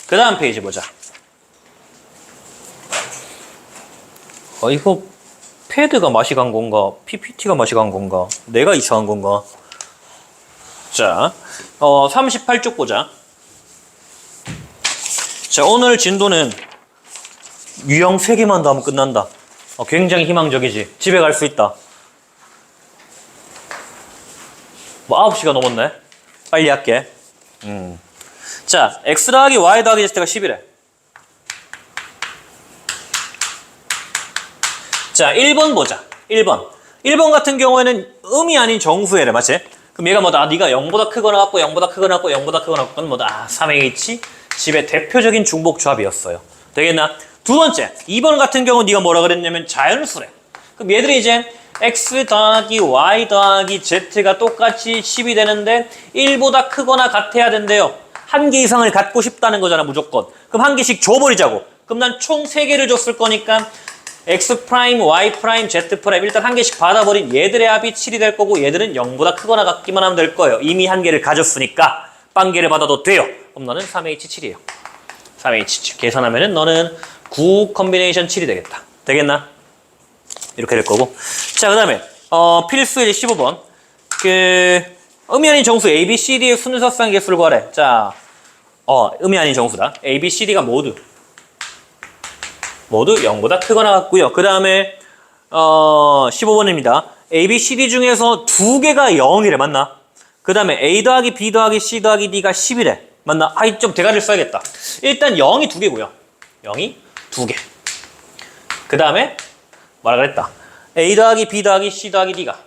그 다음 페이지 보자. 이거 패드가 맛이 간 건가? PPT가 맛이 간 건가? 내가 이상한 건가? 자, 38쪽 보자. 자, 오늘 진도는 유형 3개만 더 하면 끝난다. 굉장히 희망적이지. 집에 갈 수 있다. 뭐 9시가 넘었네. 빨리 할게. 자, x 더하기 y 더하기 z가 10이래. 자, 1번 보자. 1번. 1번 같은 경우에는 음이 아닌 정수애래, 맞지? 그럼 얘가 뭐다? 네가 0보다 크거나 같고 0보다 크거나 같고 0보다 크거나 같고 뭐다? 3H 집의 대표적인 중복 조합이었어요. 되겠나? 두 번째, 2번 같은 경우 네가 뭐라 그랬냐면 자연수래. 그럼 얘들이 이제 x 더하기 y 더하기 z가 똑같이 10이 되는데 1보다 크거나 같아야 된대요. 한 개 이상을 갖고 싶다는 거잖아, 무조건. 그럼 한 개씩 줘버리자고. 그럼 난 총 3개를 줬을 거니까 x 프라임, y 프라임, z 프라임 일단 한 개씩 받아버린 얘들의 합이 7이 될 거고 얘들은 0보다 크거나 같기만 하면 될 거예요. 이미 한 개를 가졌으니까 빵개를 받아도 돼요. 그럼 너는 3H7이에요. 3H7. 계산하면은 너는 9 컨비네이션 7이 되겠다. 되겠나? 이렇게 될 거고. 자, 그 다음에 필수 이제 15번. 음이 아닌 정수 A, B, C, D의 순서상 개수를 구하래. 자, 음이 아닌 정수다. A, B, C, D가 모두 0보다 크거나 같고요. 그 다음에 15번입니다. A, B, C, D 중에서 2개가 0이래. 맞나? 그 다음에 A 더하기 B 더하기 C 더하기 D가 10이래. 맞나? 좀 대가리를 써야겠다. 일단 0이 2개고요. 0이 2개. 그 다음에 뭐라 그랬다? A 더하기 B 더하기 C 더하기 D가.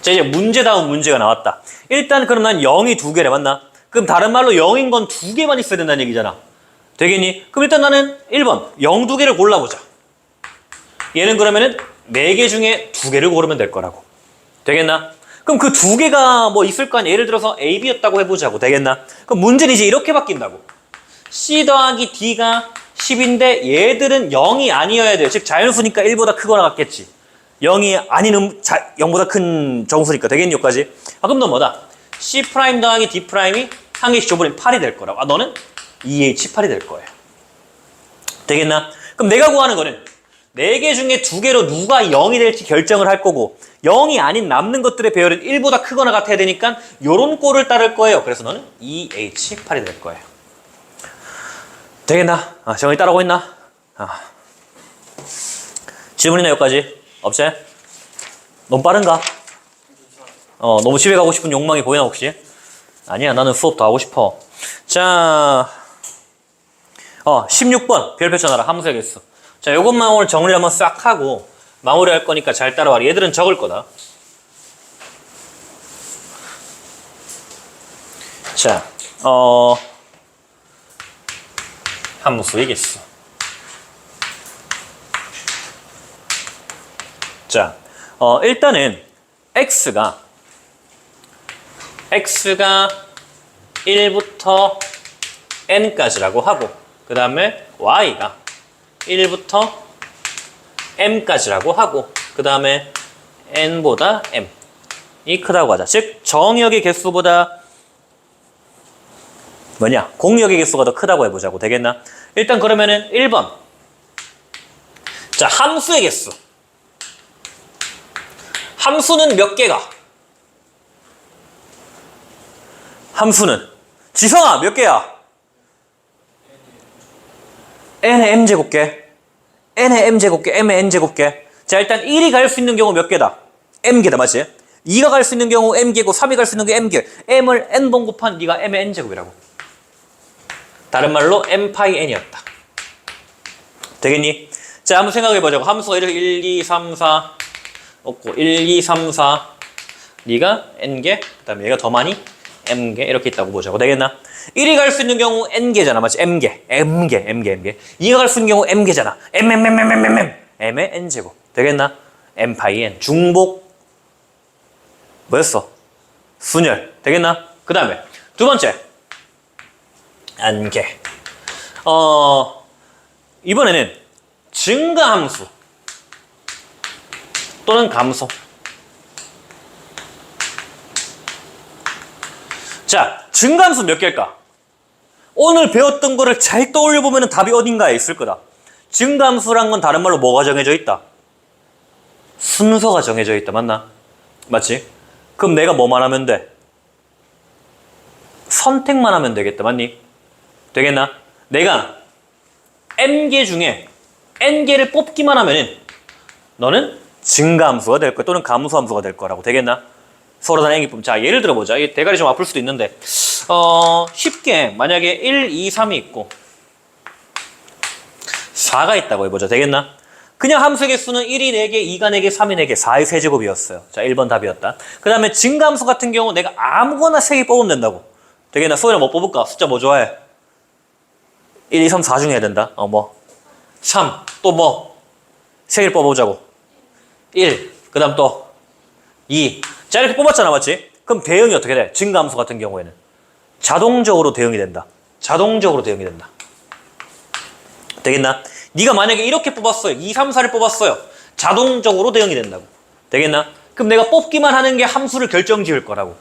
자, 이제 문제다운 문제가 나왔다. 일단 그럼 난 0이 2개래. 맞나? 그럼 다른 말로 0인 건 2개만 있어야 된다는 얘기잖아. 되겠니? 그럼 일단 나는 1번 0 2개를 골라보자. 얘는 그러면은 4개 중에 2개를 고르면 될 거라고. 되겠나? 그럼 그 2개가 뭐 있을 거 아니야. 예를 들어서 A, B였다고 해보자고. 되겠나? 그럼 문제는 이제 이렇게 바뀐다고. C 더하기 D가 10인데 얘들은 0이 아니어야 돼요. 즉 자연수니까 1보다 크거나 같겠지. 0이 아닌 0보다 큰 정수니까. 되겠니? 여기까지? 그럼 너 뭐다? C 프라임 더하기 D 프라임이 한 개씩 줘버리면 8이 될 거라고. 너는 2H8이 될 거예요. 되겠나? 그럼 내가 구하는 거는 4개 중에 2개로 누가 0이 될지 결정을 할 거고 0이 아닌 남는 것들의 배열은 1보다 크거나 같아야 되니까 요런 꼴을 따를 거예요. 그래서 너는 2H8이 될 거예요. 되겠나? 정리 따라오고 있나? 질문이나 여기까지? 없지? 너무 빠른가? 너무 집에 가고 싶은 욕망이 보이나 혹시? 아니야, 나는 수업 더 하고 싶어. 자, 16번 별표 쳐놔라. 함수의 개수. 자, 요것만 오늘 정리를 한번 싹 하고 마무리할 거니까 잘 따라와라. 얘들은 적을 거다. 자, 함수의 개수. 자, 일단은 x가 1부터 n까지라고 하고 그 다음에 y가 1부터 m까지라고 하고 그 다음에 n보다 m이 크다고 하자. 즉 정역의 개수보다 공역의 개수가 더 크다고 해보자고. 되겠나? 일단 그러면은 1번. 자, 함수의 개수. 함수는 몇 개가? 함수는 지성아 몇 개야? n의 m제곱개, n의 m제곱개, m의 n제곱개. 자, 일단 1이 갈 수 있는 경우 몇 개다? m개다, 맞지? 2가 갈 수 있는 경우 m개고 3이 갈 수 있는 게 m개. m을 n번 곱한 네가 m의 n제곱이라고. 다른 말로 m파이 n이었다. 되겠니? 자, 한번 생각해보자고. 함수가 이렇게 1, 2, 3, 4 없고 1, 2, 3, 4 네가 n개, 그 다음에 얘가 더 많이 m개 이렇게 있다고 보자고. 되겠나? 1이 갈 수 있는 경우 n개잖아, 맞지? m개. 2가 갈 수 있는 경우 m개잖아. m의 n제곱. 되겠나? m파이 n. 중복 뭐였어? 순열. 되겠나? 그 다음에 두 번째. 안개. 이번에는 증가함수 또는 감소. 자, 증가함수 몇 개일까? 오늘 배웠던 거를 잘 떠올려보면 답이 어딘가에 있을 거다. 증가함수란 건 다른 말로 뭐가 정해져 있다? 순서가 정해져 있다. 맞나? 맞지? 그럼 내가 뭐만 하면 돼? 선택만 하면 되겠다. 맞니? 되겠나? 내가 n개 중에 n개를 뽑기만 하면은 너는 증가함수가 될 거야. 또는 감소함수가 될 거라고. 되겠나? 서로 다 n개 뽑으면. 자, 예를 들어보자. 이 대가리 좀 아플 수도 있는데 쉽게 만약에 1, 2, 3이 있고 4가 있다고 해보자. 되겠나? 그냥 함수의 개수는 1이 4개, 2가 4개, 3이 4개, 4의 세제곱이었어요. 자, 1번 답이었다. 그 다음에 증가함수 같은 경우 내가 아무거나 3개 뽑으면 된다고. 되겠나? 소연아 뭐 뽑을까? 숫자 뭐 좋아해? 1, 2, 3, 4 중에 해야 된다. 3, 또 뭐? 3개를 뽑아보자고. 1, 그 다음 또 2. 자, 이렇게 뽑았잖아. 맞지? 그럼 대응이 어떻게 돼? 증가함수 같은 경우에는 자동적으로 대응이 된다. 자동적으로 대응이 된다. 되겠나? 네가 만약에 이렇게 뽑았어요. 2, 3, 4를 뽑았어요. 자동적으로 대응이 된다고. 되겠나? 그럼 내가 뽑기만 하는 게 함수를 결정지을 거라고.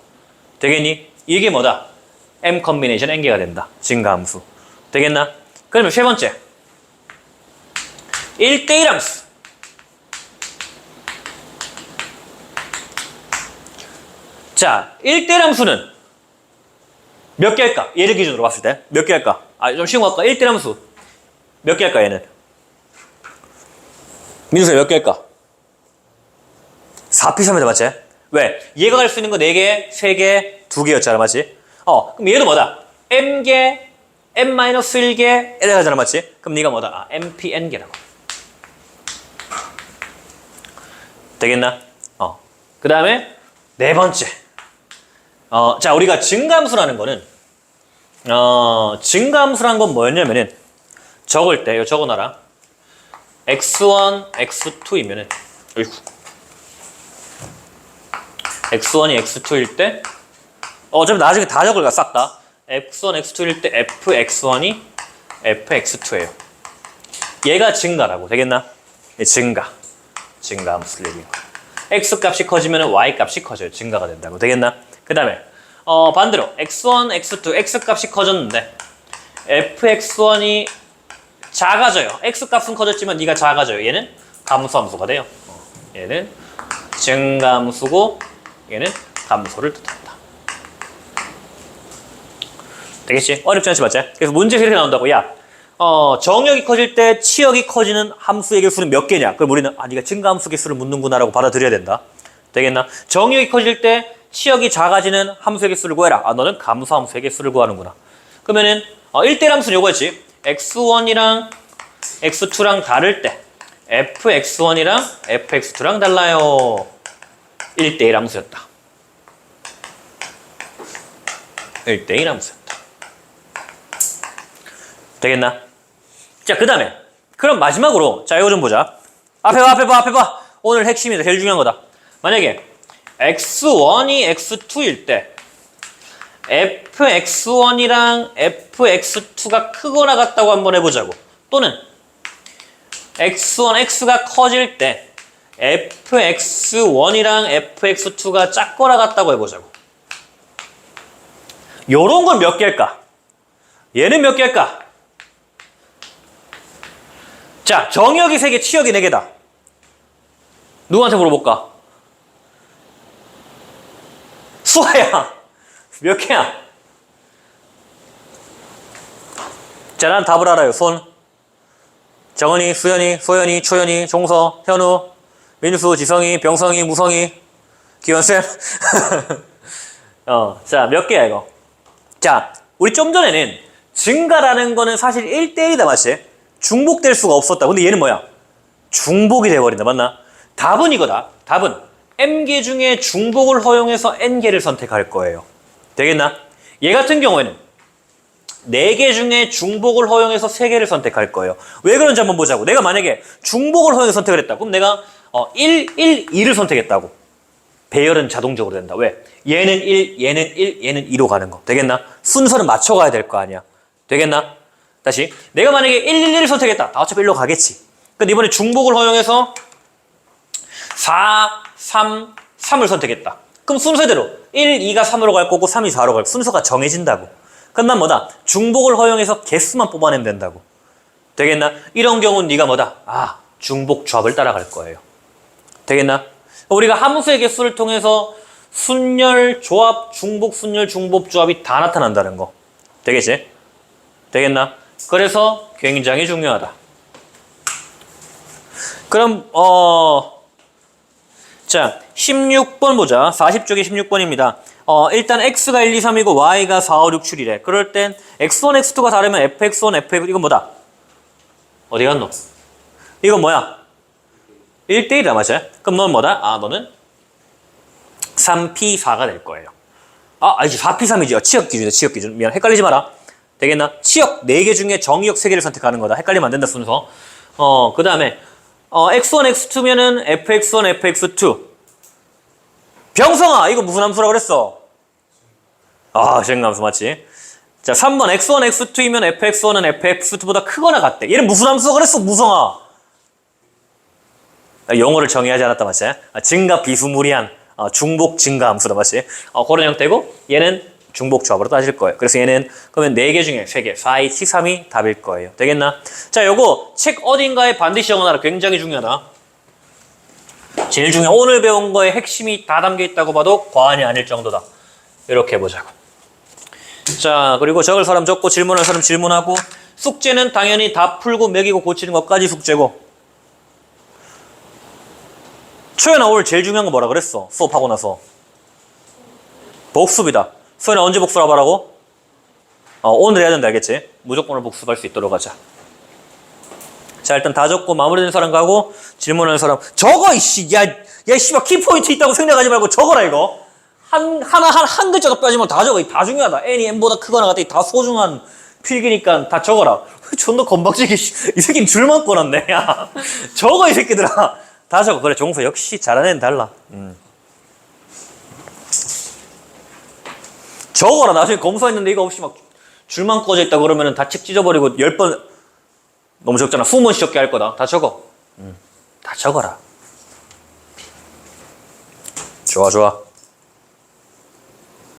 되겠니? 이게 뭐다? M 컨비네이션 n개가 된다. 증가함수. 되겠나? 그러면 세 번째. 1대1 함수. 자, 1대1 함수는 몇 개일까? 얘를 기준으로 봤을 때 몇 개일까? 좀 쉬운 거 할까? 1대1 함수 몇 개일까 얘는? 민수야 몇 개일까? 4p3이다 맞지? 왜? 얘가 갈 수 있는 거 4개, 3개, 2개였잖아 맞지? 그럼 얘도 뭐다? m개, m-1개 이래 가잖아 맞지? 그럼 네가 뭐다? mpn개라고. 되겠나? 그 다음에 네 번째. 자, 우리가 증가함수라는 거는 증가함수라는 건 뭐였냐면은 적을 때, 이거 적어놔라. x1, x2이면은 x1이 x2일 때 어차피 나중에 다 적을 가 싹 다. x1, x2일 때 fx1이 fx2예요. 얘가 증가라고. 되겠나? 증가함수를 얘기해요. x 값이 커지면 y 값이 커져요. 증가가 된다고. 되겠나? 그 다음에 반대로 x1, x2, x 값이 커졌는데 fx1이 작아져요. x 값은 커졌지만 네가 작아져요. 얘는 감소함수가 돼요. 얘는 증가함수고 얘는 감소를 뜻한다. 되겠지? 어렵지 않지 맞지? 그래서 문제에서 이렇게 나온다고. 야, 정역이 커질 때 치역이 커지는 함수의 개수는 몇 개냐? 그럼 우리는 네가 증가함수 개수를 묻는구나 라고 받아들여야 된다. 되겠나? 정역이 커질 때 치역이 작아지는 함수의 개수를 구해라. 너는 감소함수의 개수를 구하는구나. 그러면은 1대1 함수는 요거였지. x1이랑 x2랑 다를 때 fx1이랑 fx2랑 달라요. 1대1 함수였다. 1대1 함수였다. 되겠나? 자, 그 다음에 그럼 마지막으로 자, 이거 좀 보자. 앞에 봐. 오늘 핵심이다. 제일 중요한 거다. 만약에 x1이 x2일 때 fx1이랑 fx2가 크거나 같다고 한번 해보자고. 또는 x1, x가 커질 때 fx1이랑 fx2가 작거나 같다고 해보자고. 요런 건 몇 개일까? 얘는 몇 개일까? 자, 정역이 3개, 치역이 4개다. 누구한테 물어볼까? 수아야, 몇 개야? 자, 난 답을 알아요. 손. 정은이, 수연이, 소연이, 초연이, 종서, 현우, 민수, 지성이, 병성이, 무성이, 기원쌤. 자, 몇 개야, 이거? 자, 우리 좀 전에는 증가라는 거는 사실 1대1이다, 맞지? 중복될 수가 없었다. 근데 얘는 뭐야? 중복이 돼버린다, 맞나? 답은 이거다. 답은 m개 중에 중복을 허용해서 n개를 선택할 거예요. 되겠나? 얘 같은 경우에는 4개 중에 중복을 허용해서 3개를 선택할 거예요. 왜 그런지 한번 보자고. 내가 만약에 중복을 허용해서 선택을 했다. 그럼 내가 1, 1, 2를 선택했다고. 배열은 자동적으로 된다. 왜? 얘는 1, 얘는 1, 얘는 2로 가는 거. 되겠나? 순서는 맞춰가야 될 거 아니야. 되겠나? 다시. 내가 만약에 1, 1, 1을 선택했다. 나 어차피 1로 가겠지. 근데 이번에 중복을 허용해서 4, 3, 3을 선택했다. 그럼 순서대로 1, 2가 3으로 갈 거고 3이 4로 갈 거고 순서가 정해진다고. 그럼 난 뭐다? 중복을 허용해서 개수만 뽑아내면 된다고. 되겠나? 이런 경우는 네가 뭐다? 아, 중복 조합을 따라갈 거예요. 되겠나? 우리가 함수의 개수를 통해서 순열, 조합, 중복, 순열, 중복 조합이 다 나타난다는 거. 되겠지? 되겠나? 그래서 굉장히 중요하다. 그럼 자 16번 보자. 40쪽에 16번입니다. 일단 x가 1, 2, 3이고 y가 4, 5, 6, 7이래. 그럴 땐 x1, x2가 다르면 fx1, fx 이건 뭐다? 어디 갔노? 이건 뭐야? 1대1이다 맞지? 그럼 넌 뭐다? 아 너는 3p4가 될 거예요. 아 알지 4p3이지. 치역 기준이다. 치역 기준. 미안 헷갈리지 마라. 되겠나? 치역 4개 중에 정의역 3개를 선택하는 거다. 헷갈리면 안 된다 순서. 그 다음에 x1, x2면은 fx1, fx2. 병성아 이거 무슨 함수라고 그랬어? 아 정함수 맞지? 자 3번 x1, x2이면 fx1은 fx2보다 크거나 같대. 얘는 무슨 함수라고 그랬어 무성아? 영어를 정의하지 않았다 맞지? 증가 비스무리한 중복 증가 함수다 맞지? 그런 형태고 얘는 중복 조합으로 따질 거예요. 그래서 얘는 그러면 4개 중에 3개 4, 2, 7, 3이 답일 거예요. 되겠나? 자 요거 책 어딘가에 반드시 적어놔라. 굉장히 중요하다. 제일 중요한 오늘 배운 거에 핵심이 다 담겨 있다고 봐도 과언이 아닐 정도다. 이렇게 해보자고. 자 그리고 적을 사람 적고 질문할 사람 질문하고 숙제는 당연히 다 풀고 매기고 고치는 것까지 숙제고. 초연아 오늘 제일 중요한 거 뭐라 그랬어? 수업하고 나서 복습이다. 소연아 언제 복습하라고 하라고? 오늘 해야 된다 알겠지? 무조건 오늘 복습할 수 있도록 하자. 자 일단 다 적고 마무리된 사람 가고 질문하는 사람 적어 이씨 야 씨발 키포인트 있다고 생각하지 말고 적어라 이거. 한 글자도 빼지 말고 다 적어. 다 중요하다. n이 n보다 크거나 같다. 다 소중한 필기니까 다 적어라. 존나 건방지게 이 새끼는 줄만 꺼놨네. 야 적어 이 새끼들아. 다 적어. 그래 종서 역시 잘하는 애는 달라. 적어라. 나중에 검사했는데 이거 없이 막 줄만 꺼져 있다 그러면은 다 책 찢어버리고 10번 너무 적잖아. 20번씩 적게 할 거다. 다 적어. 다 적어라. 좋아 좋아.